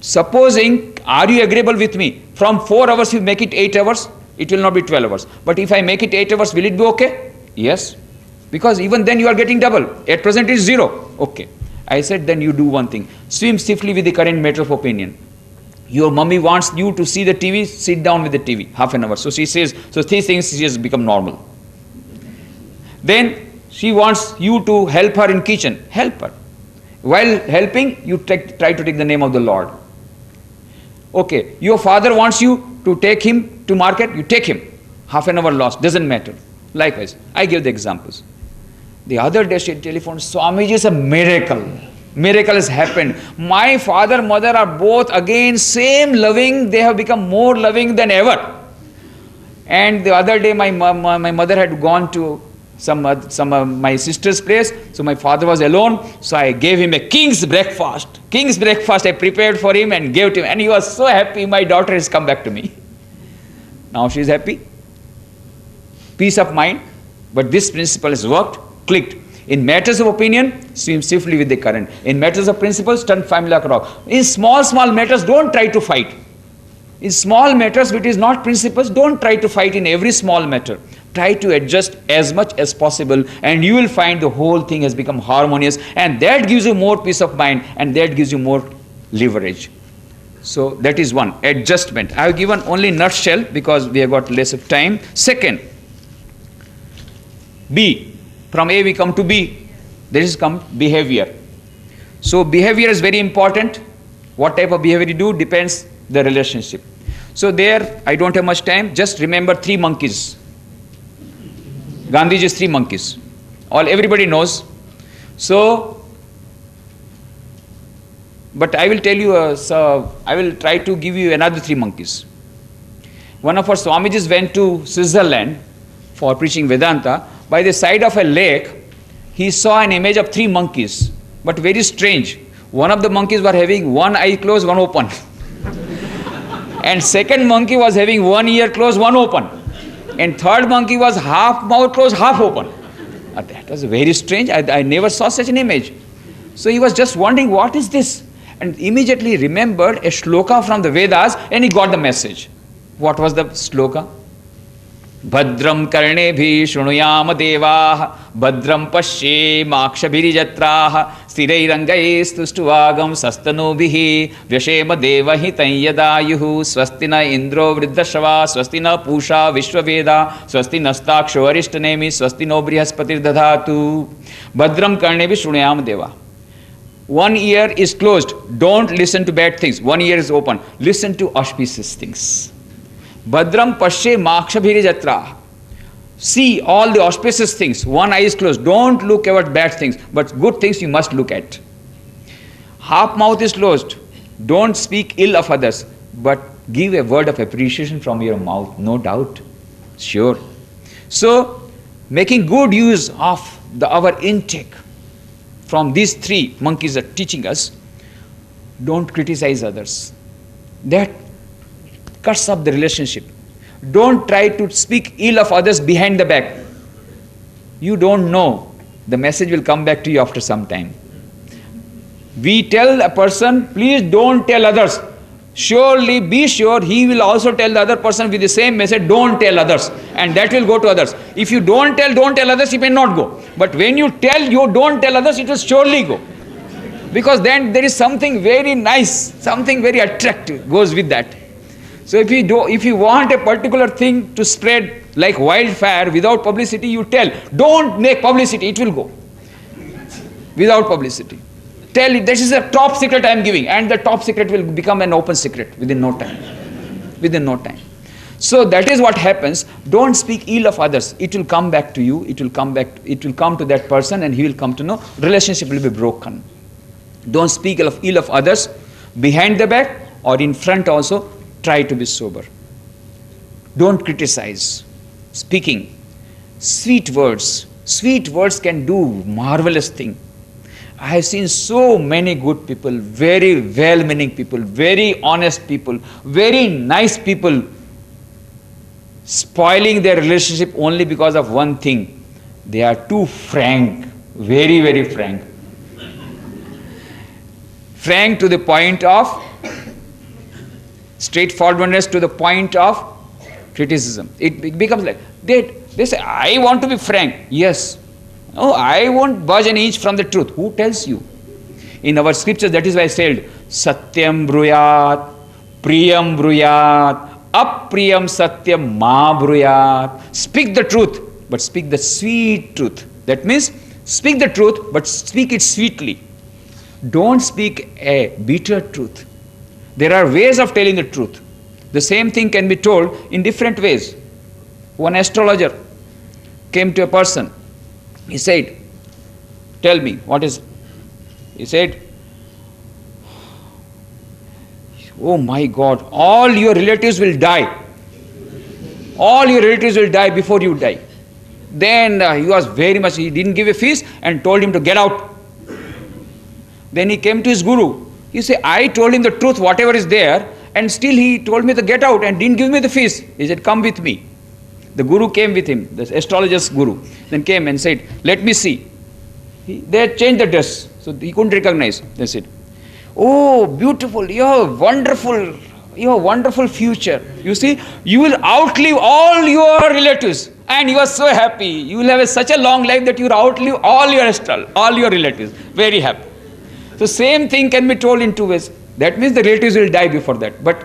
supposing, are you agreeable with me? From 4 hours, you make it 8 hours. It will not be 12 hours. But if I make it 8 hours, will it be okay? Yes. Because even then you are getting double. At present it is 0. Okay. I said, then you do one thing. Swim swiftly with the current matter of opinion. Your mummy wants you to see the TV, sit down with the TV, half an hour. So she says, so these things she has become normal. Then she wants you to help her in kitchen. Help her. While helping, you try to take the name of the Lord. Okay. Your father wants you to take him to market, you take him. Half an hour lost, doesn't matter. Likewise, I give the examples. The other day she telephoned, Swamiji is a miracle. Miracle has happened. My father, mother are both again same loving. They have become more loving than ever. And the other day my mother had gone to some my sister's place. So my father was alone. So I gave him a king's breakfast. King's breakfast I prepared for him and gave to him. And he was so happy. My daughter has come back to me. Now she is happy. Peace of mind. But this principle has worked, clicked. In matters of opinion, swim swiftly with the current. In matters of principles, turn family across. In small matters, don't try to fight. In small matters, which is not principles, don't try to fight in every small matter. Try to adjust as much as possible, and you will find the whole thing has become harmonious, and that gives you more peace of mind, and that gives you more leverage. So that is one, adjustment. I have given only nutshell because we have got less of time. Second, B. From A we come to B. There is come behavior. So behavior is very important. What type of behavior you do depends the relationship. So there, I don't have much time. Just remember 3 monkeys. Gandhiji's 3 monkeys. Everybody knows. So, but I will tell you, I will try to give you another 3 monkeys. One of our Swamijis went to Switzerland for preaching Vedanta. By the side of a lake, he saw an image of 3 monkeys, but very strange. One of the monkeys were having one eye closed, one open. And second monkey was having one ear closed, one open. And third monkey was half mouth closed, half open. That was very strange. I never saw such an image. So he was just wondering, what is this? And immediately remembered a shloka from the Vedas, and he got the message. What was the shloka? Bhadram karnebhi shrunuyama devaah bhadram pashe makshabhirijatraah sthirairangai stustuvagam sastanubhihi vyashema devahitam yadayuhu swastina indro vriddashava swastina pusha vishwaveda swastina staksho arishtanemi swastino brihaspati dadhatu. Bhadram karnebhi shrunuyama devaah. One ear is closed. Don't listen to bad things. One ear is open. Listen to auspicious things. Bhadram pashe makshabhiri jatra. See all the auspicious things. One eye is closed. Don't look at bad things, but good things you must look at. Half mouth is closed. Don't speak ill of others, but give a word of appreciation from your mouth, no doubt. Sure. So, making good use of our intake from these 3 monkeys are teaching us, don't criticize others. That cuts up the relationship. Don't try to speak ill of others behind the back. You don't know. The message will come back to you after some time. We tell a person, please don't tell others. Surely be sure he will also tell the other person with the same message, don't tell others. And that will go to others. If you don't tell others, it may not go. But when you don't tell others, it will surely go. Because then there is something very nice, something very attractive goes with that. So if you want a particular thing to spread like wildfire without publicity, you tell. Don't make publicity, it will go. Without publicity. Tell it, this is a top secret I am giving, and the top secret will become an open secret within no time. Within no time. So that is what happens. Don't speak ill of others. It will come back to you. It will come to that person, and he will come to know. Relationship will be broken. Don't speak ill of others behind the back or in front also. Try to be sober. Don't criticize. Speaking. Sweet words. Sweet words can do marvelous thing. I have seen so many good people, very well-meaning people, very honest people, very nice people spoiling their relationship only because of one thing. They are too frank, very, very frank. Frank to the point of straightforwardness, to the point of criticism. It becomes like, they say, I want to be frank. Yes. No, I won't budge an inch from the truth. Who tells you? In our scriptures, that is why I said, Satyam bruyat, Priyam bruyat, Apriyam Satyam ma bruyat. Speak the truth, but speak the sweet truth. That means, speak the truth, but speak it sweetly. Don't speak a bitter truth. There are ways of telling the truth. The same thing can be told in different ways. One astrologer came to a person. He said, tell me, what is... He said, Oh my God, all your relatives will die. All your relatives will die before you die. Then he was very much, he didn't give a feast and told him to get out. Then he came to his guru. He said, I told him the truth, whatever is there, and still he told me to get out and didn't give me the feast. He said, come with me. The guru came with him, the astrologer's guru. Then came and said, let me see. They had changed the dress, so he couldn't recognize. They said, oh, beautiful, you have a wonderful future. You see, you will outlive all your relatives. And you are so happy. You will have such a long life that you will outlive all your relatives. Very happy. So same thing can be told in two ways. That means the relatives will die before that. But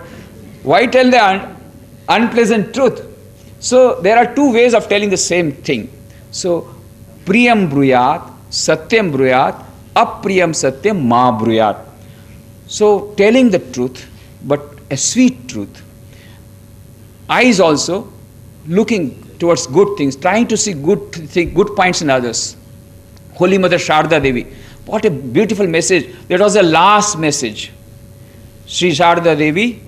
why tell the unpleasant truth? So there are two ways of telling the same thing. So priyam bruyat, satyam bruyat, apriyam satyam ma bruyat. So telling the truth, but a sweet truth. Eyes also looking towards good things, trying to see good points in others. Holy Mother Sharda Devi, what a beautiful message. That was the last message. Sri Sharda Devi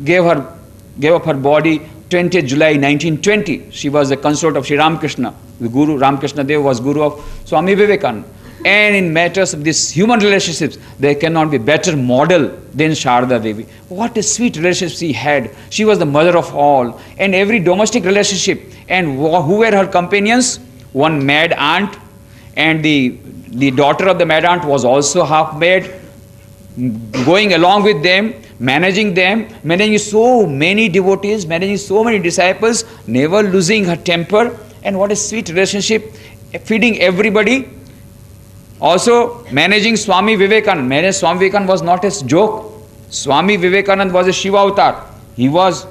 gave up her body 20th July 1920. She was the consort of Sri Ramakrishna. The Guru, Ramakrishna Dev, was Guru of Swami Vivekananda. And in matters of these human relationships, there cannot be better model than Sharda Devi. What a sweet relationship she had. She was the mother of all. And every domestic relationship. And who were her companions? One mad aunt. And the daughter of the mad aunt was also half mad. Going along with them, managing so many devotees, managing so many disciples, never losing her temper. And what a sweet relationship. Feeding everybody. Also managing Swami Vivekananda. Managing Swami Vivekananda was not a joke. Swami Vivekananda was a Shiva avatar. He was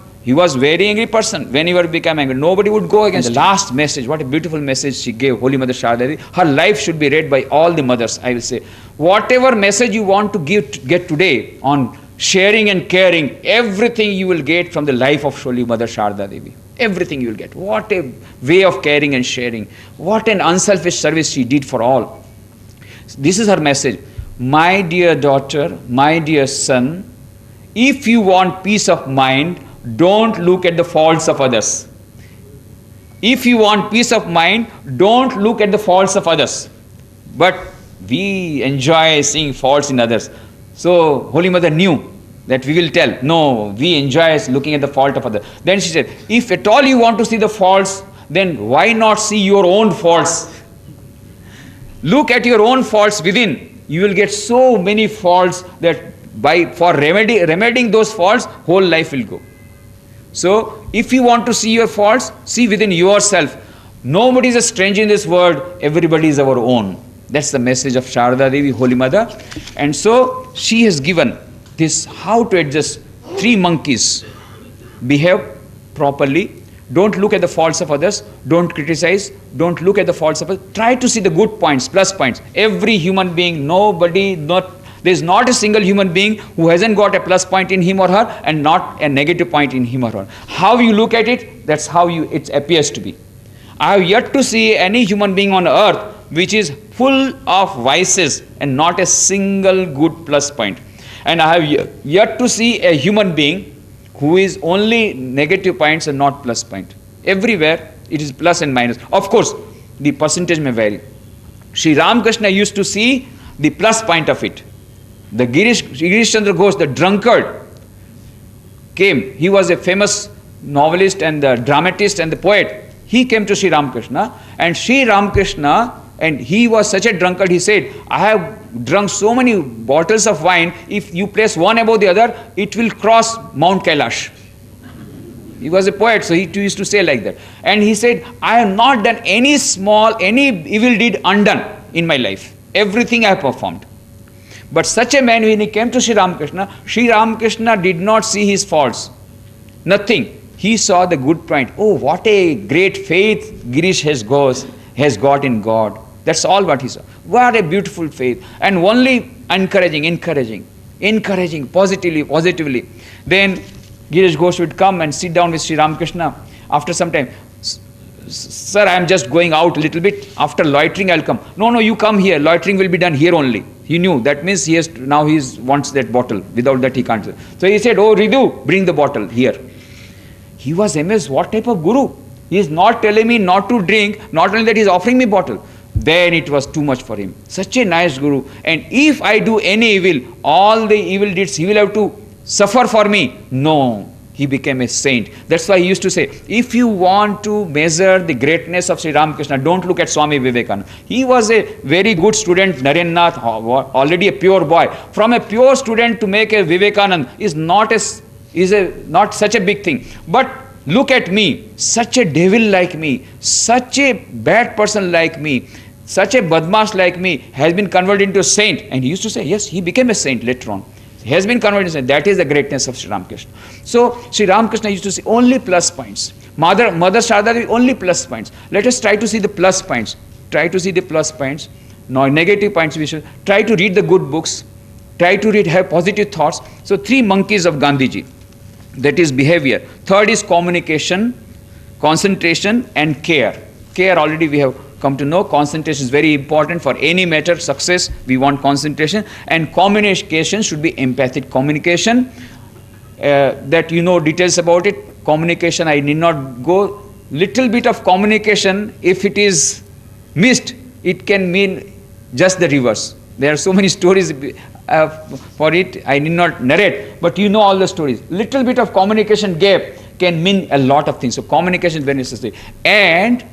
very angry person. Whenever he became angry, nobody would go against him. The last message, what a beautiful message she gave, Holy Mother Sharda Devi. Her life should be read by all the mothers, I will say. Whatever message you want to get today on sharing and caring, everything you will get from the life of Holy Mother Sharda Devi. Everything you will get. What a way of caring and sharing. What an unselfish service she did for all. This is her message. My dear daughter, my dear son, if you want peace of mind, don't look at the faults of others. If you want peace of mind, don't look at the faults of others. But we enjoy seeing faults in others. So Holy Mother knew that we will tell, no, we enjoy looking at the fault of others. Then she said, if at all you want to see the faults, then why not see your own faults? Look at your own faults within. You will get so many faults that for remedying those faults, whole life will go. So, if you want to see your faults, see within yourself. Nobody is a stranger in this world. Everybody is our own. That's the message of Sharda Devi, Holy Mother. And so, she has given this how to adjust 3 monkeys. Behave properly. Don't look at the faults of others. Don't criticize. Don't look at the faults of others. Try to see the good points, plus points. Every human being, there is not a single human being who hasn't got a plus point in him or her and not a negative point in him or her. How you look at it, that's how it appears to be. I have yet to see any human being on earth which is full of vices and not a single good plus point. And I have yet to see a human being who is only negative points and not plus point. Everywhere it is plus and minus. Of course, the percentage may vary. Sri Ramakrishna used to see the plus point of it. The Girish Chandra Ghosh, the drunkard, came. He was a famous novelist and the dramatist and the poet. He came to Sri Ramakrishna, and Sri Ramakrishna, and he was such a drunkard, he said, I have drunk so many bottles of wine, if you place one above the other, it will cross Mount Kailash. He was a poet, so he used to say like that. And he said, I have not done any evil deed undone in my life. Everything I have performed. But such a man, when he came to Sri Ramakrishna did not see his faults. Nothing. He saw the good point. Oh, what a great faith Girish has got in God. That's all what he saw. What a beautiful faith. And only encouraging, positively. Then Girish Ghosh would come and sit down with Sri Ramakrishna. After some time, sir, I am just going out a little bit. After loitering, I will come. No, you come here. Loitering will be done here only. He knew. That means he has to, now he wants that bottle. Without that he can't. So he said, "Oh Ridu, bring the bottle here." He was amazed. What type of guru? He is not telling me not to drink. Not only that, he is offering me bottle. Then it was too much for him. Such a nice guru. And if I do any evil, all the evil deeds, he will have to suffer for me. No. He became a saint. That's why he used to say, if you want to measure the greatness of Sri Ramakrishna, don't look at Swami Vivekananda. He was a very good student, Narendranath, already a pure boy. From a pure student to make a Vivekananda is not such a big thing. But look at me, such a devil like me, such a bad person like me, such a badmash like me has been converted into a saint. And he used to say, yes, he became a saint later on. He has been converted into a saint. That is the greatness of Sri Ramakrishna. So Sri Ramakrishna used to say only plus points. Mother Sharda Devi, only plus points. Let us try to see the plus points. Try to see the plus points. No negative points we should. Try to read the good books. Try to have positive thoughts. So 3 monkeys of Gandhiji. That is behavior. Third is communication, concentration and care. Care already we have come to know. Concentration is very important for any matter. Success, we want concentration. And communication should be empathic communication. That you know details about it. Communication, I need not go. Little bit of communication, if it is missed, it can mean just the reverse. There are so many stories for it, I need not narrate, but you know all the stories. Little bit of communication gap can mean a lot of things. So communication is very necessary. And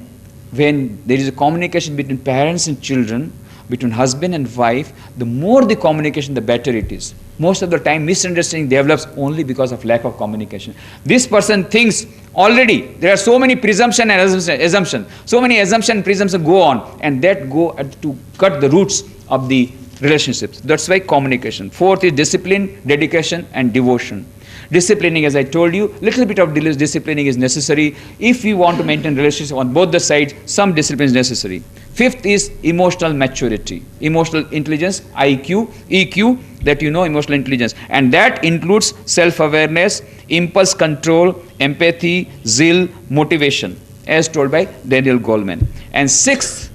when there is a communication between parents and children, between husband and wife, the more the communication, the better it is. Most of the time, misunderstanding develops only because of lack of communication. This person thinks already, there are so many presumption and assumption. So many assumption and presumption go on, and that go to cut the roots of the relationships. That's why communication. Fourth is discipline, dedication and devotion. Disciplining, as I told you, little bit of disciplining is necessary. If we want to maintain relationships on both the sides, some discipline is necessary. Fifth is emotional maturity, emotional intelligence, IQ, EQ, that you know, emotional intelligence. And that includes self-awareness, impulse control, empathy, zeal, motivation, as told by Daniel Goleman. And sixth,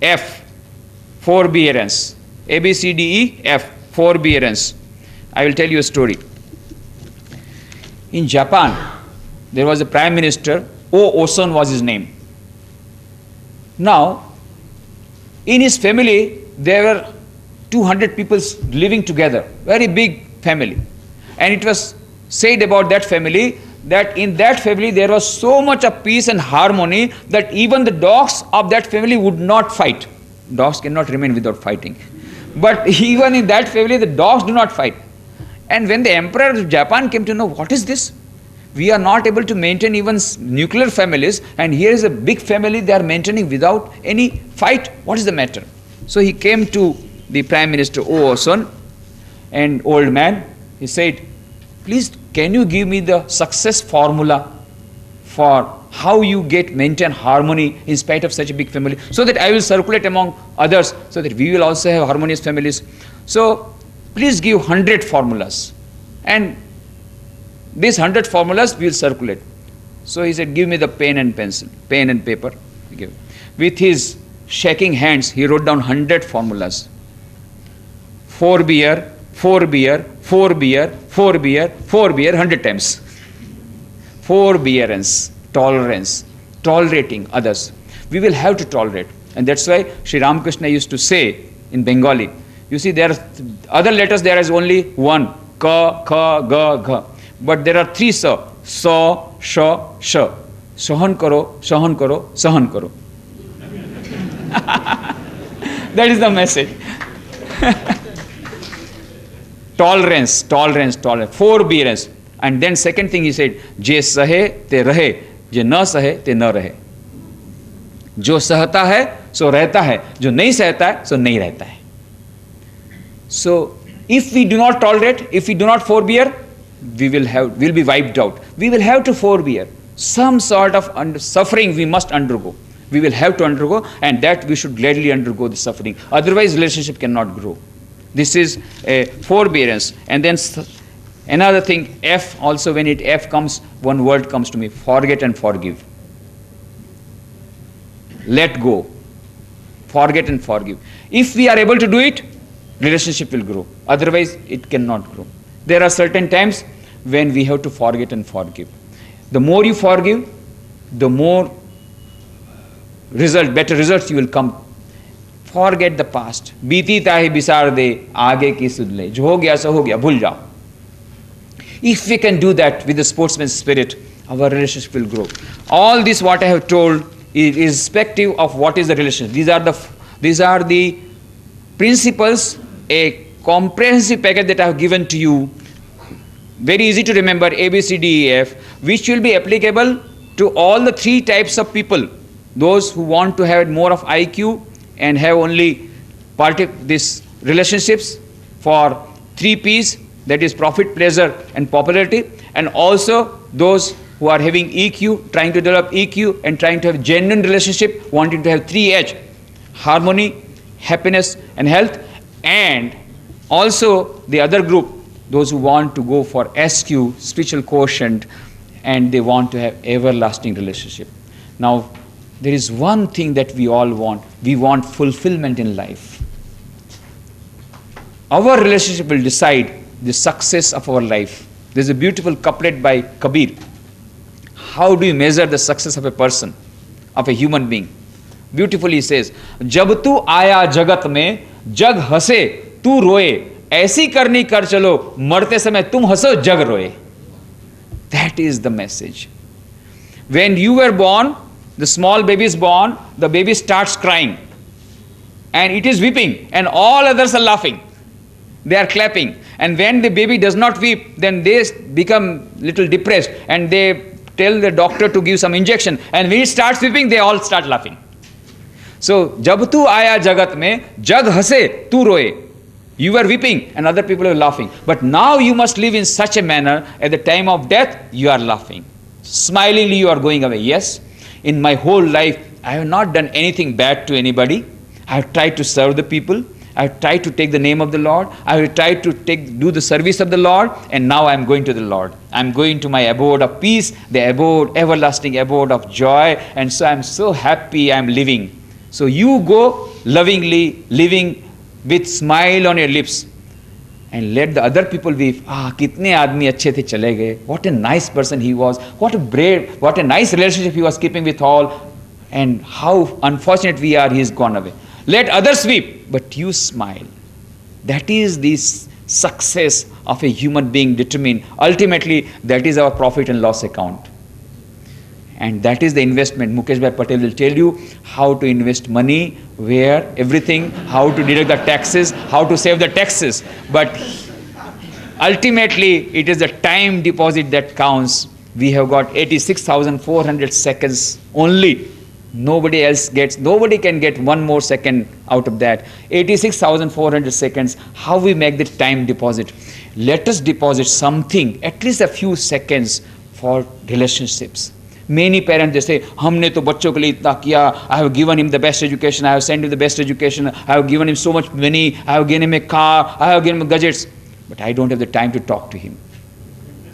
F, forbearance. A, B, C, D, E, F, forbearance. I will tell you a story. In Japan, there was a prime minister, O. Oson was his name. Now, in his family, there were 200 people living together, very big family. And it was said about that family that in that family there was so much of peace and harmony that even the dogs of that family would not fight. Dogs cannot remain without fighting. But even in that family, the dogs do not fight. And when the emperor of Japan came to know, what is this? We are not able to maintain even nuclear families, and here is a big family they are maintaining without any fight. What is the matter? So he came to the Prime Minister O. Oson, an old man. He said, please, can you give me the success formula for how you maintain harmony in spite of such a big family, so that I will circulate among others, so that we will also have harmonious families. So please give 100 formulas, and these 100 formulas we will circulate. So he said, give me the pen and pencil, pen and paper. With his shaking hands, he wrote down 100 formulas. 4 beer, 4 beer, 4 beer, 4 beer, 4 beer, 100 times. Forbearance, tolerance, tolerating others. We will have to tolerate. And that's why Sri Ramakrishna used to say in Bengali, you see there are other letters, there is only one, ka, kha, ga, gha. But there are 3 sa, sha, sha. Sahan karo, sahan karo. That is the message. Tolerance. Forbearance. And then second thing he said, je sahe te rahe, je na sahe te na rahe. Jo sahata hai, so rehta hai. Jo nahi sahta hai, so nahi rehta hai. So if we do not tolerate, if we do not forbear, we'll be wiped out. We will have to forbear. Some sort of suffering we must undergo. We will have to undergo, and that we should gladly undergo the suffering. Otherwise, relationship cannot grow. This is a forbearance. And then another thing, F also, when F comes, one word comes to me, forget and forgive. Let go. Forget and forgive. If we are able to do it, relationship will grow. Otherwise, it cannot grow. There are certain times when we have to forget and forgive. The more you forgive, the more better results you will come. Forget the past. बीती ताही बिसार दे, आगे की सुध ले. जो हो गया सो हो गया, भूल जाओ. If we can do that with the sportsman's spirit, our relationship will grow. All this what I have told is irrespective of what is the relationship. These are the principles, a comprehensive package that I have given to you. Very easy to remember, A, B, C, D, E, F, which will be applicable to all the three types of people. Those who want to have more of IQ and have only these relationships for 3 P's, that is profit, pleasure and popularity, and also those who are having EQ, trying to develop EQ and trying to have genuine relationship, wanting to have 3H, harmony, happiness and health, and also the other group, those who want to go for SQ, spiritual quotient, and they want to have everlasting relationship. Now, there is one thing that we all want. We want fulfillment in life. Our relationship will decide the success of our life. There's a beautiful couplet by Kabir. How do you measure the success of a person, of a human being? Beautifully he says, जब तू आया जगत में, जग हंसे, तू रोए, ऐसी करनी कर चलो, मरते समय तुम हंसो, जग रोए. That is the message. When you were born, the small baby is born, the baby starts crying and it is weeping and all others are laughing. They are clapping, and when the baby does not weep, then they become little depressed and they tell the doctor to give some injection, and when it starts weeping, they all start laughing. So, जब तू आया जगत में, जग हंसे, तू रोए. You were weeping and other people were laughing. But now you must live in such a manner, at the time of death, you are laughing. Smilingly you are going away. Yes, in my whole life, I have not done anything bad to anybody. I have tried to serve the people. I have tried to take the name of the Lord. I have tried to do the service of the Lord, and now I am going to the Lord. I am going to my abode of peace, the abode, everlasting abode of joy, and so I am so happy I am living. So you go lovingly, living with smile on your lips, and let the other people weep. कितने आदमी अच्छे थे चले गए. What a nice person he was. What a nice relationship he was keeping with all, and how unfortunate we are, he is gone away. Let others weep, but you smile. That is the success of a human being determined. Ultimately, that is our profit and loss account. And that is the investment. Mukesh Bhai Patel will tell you how to invest money, where, everything, how to deduct the taxes, how to save the taxes. But ultimately, it is the time deposit that counts. We have got 86,400 seconds only. Nobody can get one more second out of that. 86,400 seconds. How we make the time deposit? Let us deposit something, at least a few seconds, for relationships. Many parents, they say, हमने तो बच्चों के लिए इतना किया, I have given him the best education, I have sent him the best education, I have given him so much money, I have given him a car, I have given him gadgets, but I don't have the time to talk to him.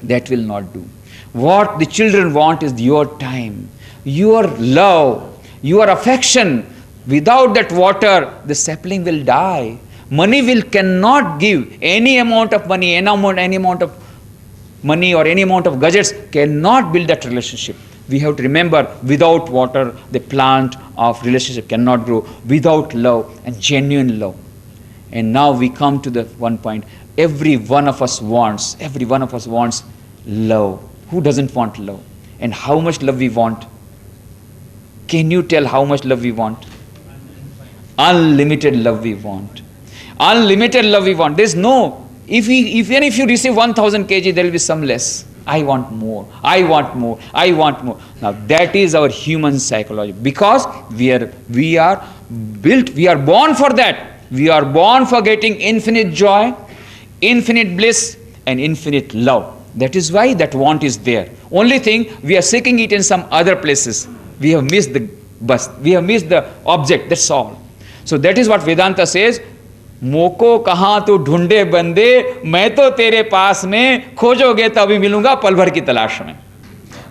That will not do. What the children want is your time, your love, your affection. Without that water, the sapling will die. Money cannot give any amount of money, any amount of money or any amount of gadgets cannot build that relationship. We have to remember, without water, the plant of relationship cannot grow. Without love and genuine love. And now we come to the one point. Every one of us wants love. Who doesn't want love? And how much love we want? Can you tell how much love we want? Unlimited love we want. Unlimited love we want. There's no, even if you receive 1,000 kg, there will be some less. I want more. I want more. I want more. Now that is our human psychology. Because we are built, we are born for that. We are born for getting infinite joy, infinite bliss, and infinite love. That is why that want is there. Only thing, we are seeking it in some other places. We have missed the bus. We have missed the object. That's all. So that is what Vedanta says. मोको कहाँ तो ढूंढे बंदे, मैं तो तेरे पास में, खोजोगे तभी मिलूंगा पल भर की तलाश में.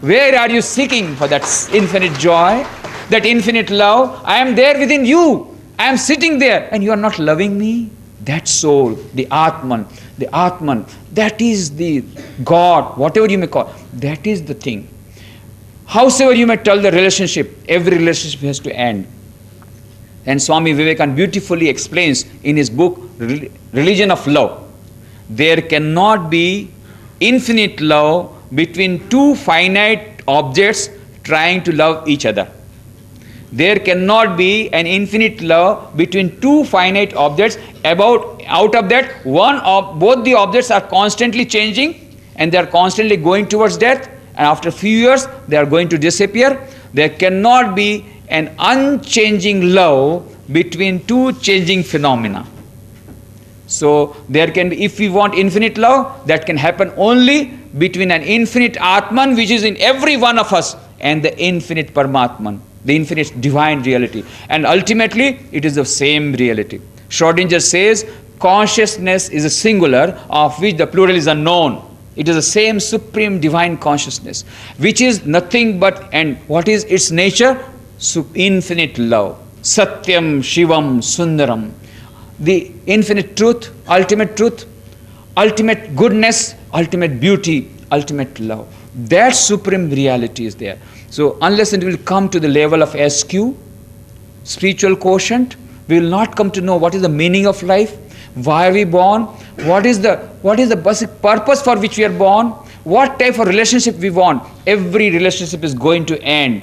Where are you seeking for that infinite joy, that infinite love? I am there within you. I am sitting there and you are not loving me. that soul, the Atman, that is the God, whatever you may call, that is the thing. Howsoever you may tell the relationship, every relationship has to end. And Swami Vivekananda beautifully explains in his book, Religion of Love, there cannot be infinite love between two finite objects trying to love each other. There cannot be an infinite love between two finite objects. Out of that, both the objects are constantly changing and they are constantly going towards death, and after a few years they are going to disappear. There cannot be an unchanging love between two changing phenomena. So there can be, if we want infinite love, that can happen only between an infinite Atman which is in every one of us and the infinite Paramatman, the infinite divine reality. And ultimately it is the same reality. Schrodinger says consciousness is a singular of which the plural is unknown. It is the same supreme divine consciousness which is nothing but, and what is its nature? Infinite love. Satyam, Shivam, Sundaram. The infinite truth, ultimate goodness, ultimate beauty, ultimate love. That supreme reality is there. So unless it will come to the level of SQ, spiritual quotient, we will not come to know what is the meaning of life, why are we born, what is the basic purpose for which we are born, what type of relationship we want. Every relationship is going to end,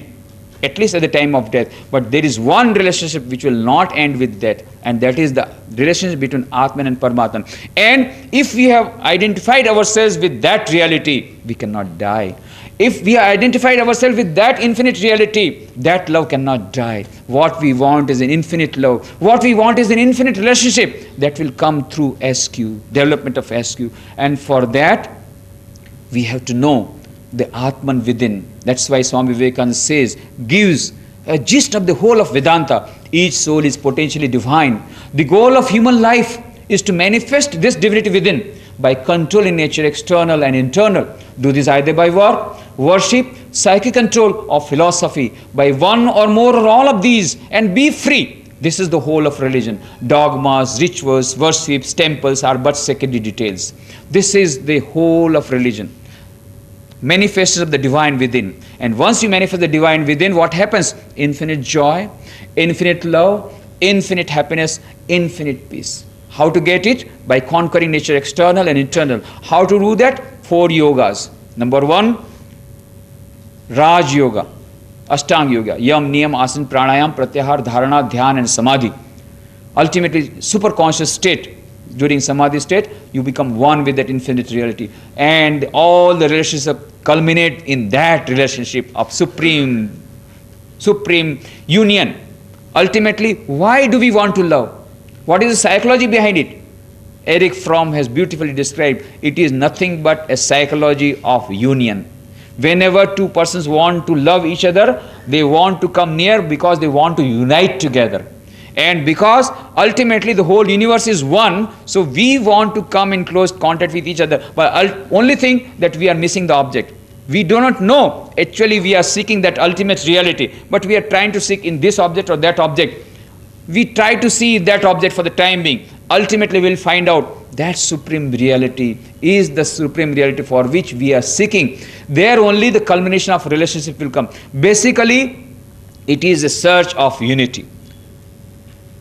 at least at the time of death. But there is one relationship which will not end with death, and that is the relationship between Atman and Paramatman. And if we have identified ourselves with that reality, we cannot die. If we have identified ourselves with that infinite reality, that love cannot die. What we want is an infinite love. What we want is an infinite relationship that will come through SQ, development of SQ. And for that, we have to know the Atman within. That's why Swami Vivekananda says, gives a gist of the whole of Vedanta. Each soul is potentially divine. The goal of human life is to manifest this divinity within by controlling nature, external and internal. Do this either by worship, psychic control, or philosophy, by one or more or all of these, and be free. This is the whole of religion. Dogmas, rituals, worships, temples are but secondary details. This is the whole of religion. Manifestation of the divine within. And once you manifest the divine within, what happens? Infinite joy, infinite love, infinite happiness, infinite peace. How to get it? By conquering nature, external and internal. How to do that? 4 yogas. Number 1, Raj Yoga, Ashtanga Yoga, Yam, Niyam, Asana, Pranayam, Pratyahar, Dharana, Dhyan and Samadhi. Ultimately, super conscious state. During Samadhi state, you become one with that infinite reality. And all the relationships culminate in that relationship of supreme union. Ultimately, why do we want to love? What is the psychology behind it? Erich Fromm has beautifully described, it is nothing but a psychology of union. Whenever two persons want to love each other, they want to come near because they want to unite together. And because ultimately the whole universe is one, so we want to come in close contact with each other. But only thing that we are missing the object. We do not know. Actually, we are seeking that ultimate reality, but we are trying to seek in this object or that object. We try to see that object for the time being. Ultimately, we will find out that supreme reality is the supreme reality for which we are seeking. There only the culmination of relationship will come. Basically, it is a search of unity.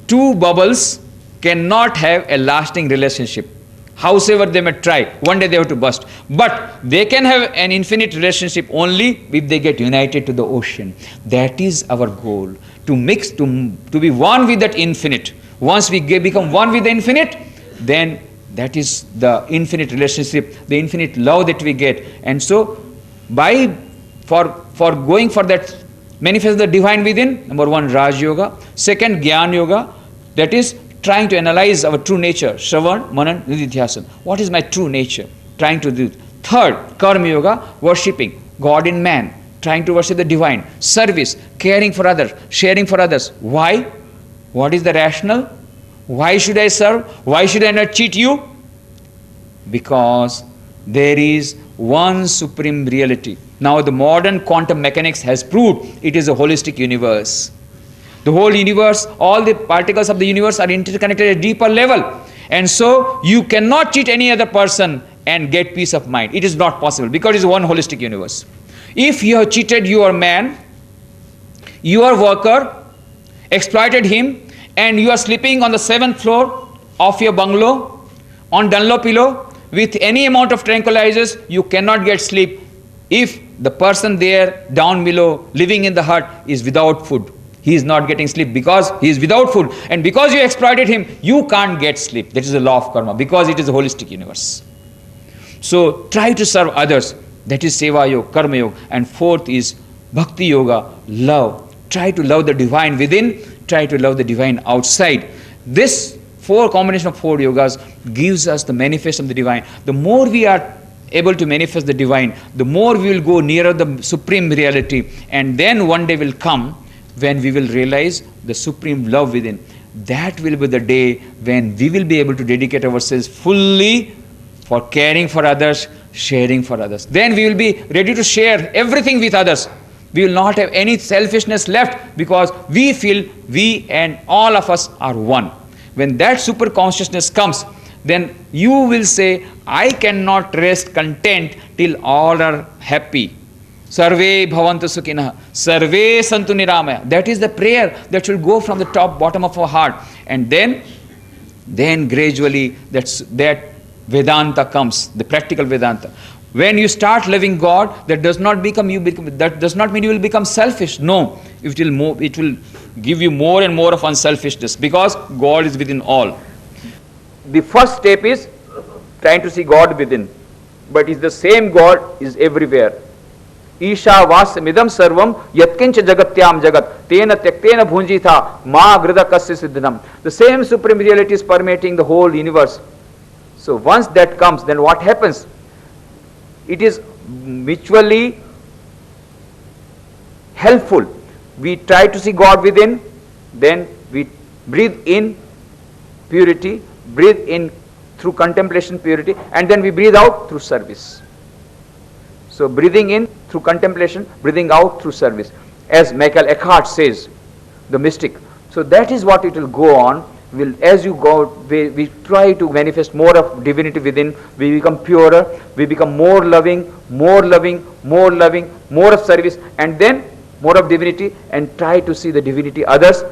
Two bubbles cannot have a lasting relationship. Howsoever they may try, one day they have to burst. But they can have an infinite relationship only if they get united to the ocean. That is our goal, to mix, to be one with that infinite. Once we become one with the infinite, then that is the infinite relationship, the infinite love that we get. And so, for going for that, manifest the divine within, number 1, Raj Yoga. Second, Gyan Yoga, that is trying to analyze our true nature, Shravan, Manan, Nididhyasana. What is my true nature? Trying to do. Third, Karma Yoga, worshipping God in man, trying to worship the divine. Service, caring for others, sharing for others. Why? What is the rationale? Why should I serve? Why should I not cheat you? Because there is one supreme reality. Now the modern quantum mechanics has proved it is a holistic universe. The whole universe, all the particles of the universe are interconnected at a deeper level. And so you cannot cheat any other person and get peace of mind. It is not possible because it is one holistic universe. If you have cheated your man, your worker, exploited him, and you are sleeping on the 7th floor of your bungalow on Dunlop pillow with any amount of tranquilizers, you cannot get sleep if the person there down below living in the hut is without food. He is not getting sleep because he is without food, and because you exploited him, you can't get sleep. That is the law of karma, because it is a holistic universe. So try to serve others. That is Seva Yoga, Karma Yoga. And fourth is Bhakti Yoga, love. Try to love the divine within, try to love the divine outside. This combination of 4 yogas gives us the manifest of the divine. The more we are able to manifest the divine, the more we will go nearer the supreme reality. And then one day will come when we will realize the supreme love within. That will be the day when we will be able to dedicate ourselves fully for caring for others, sharing for others. Then we will be ready to share everything with others. We will not have any selfishness left because we feel we and all of us are one. When that super consciousness comes, then you will say, I cannot rest content till all are happy. Sarve bhavantu sukhinah, sarve santu niramaya. That is the prayer that should go from the top, bottom of our heart. And then gradually that Vedanta comes, the practical Vedanta. When you start loving God, that does not that does not mean you will become selfish. No, it will give you more and more of unselfishness because God is within all. The first step is trying to see God within, but it's the same God is everywhere. Isha vasamidam sarvam yatkincha jagatyam jagat tena tyaktena bhunjitha ma grida kasya siddhanam. The same supreme reality is permeating the whole universe. So once that comes, then what happens? It is mutually helpful. We try to see God within, then we breathe in purity, breathe in through contemplation purity, and then we breathe out through service. So breathing in through contemplation, breathing out through service. As Michael Eckhart says, the mystic. So that is what it will go on. As you go, we try to manifest more of divinity within. We become purer, we become more loving, more of service, and then more of divinity, and try to see the divinity others.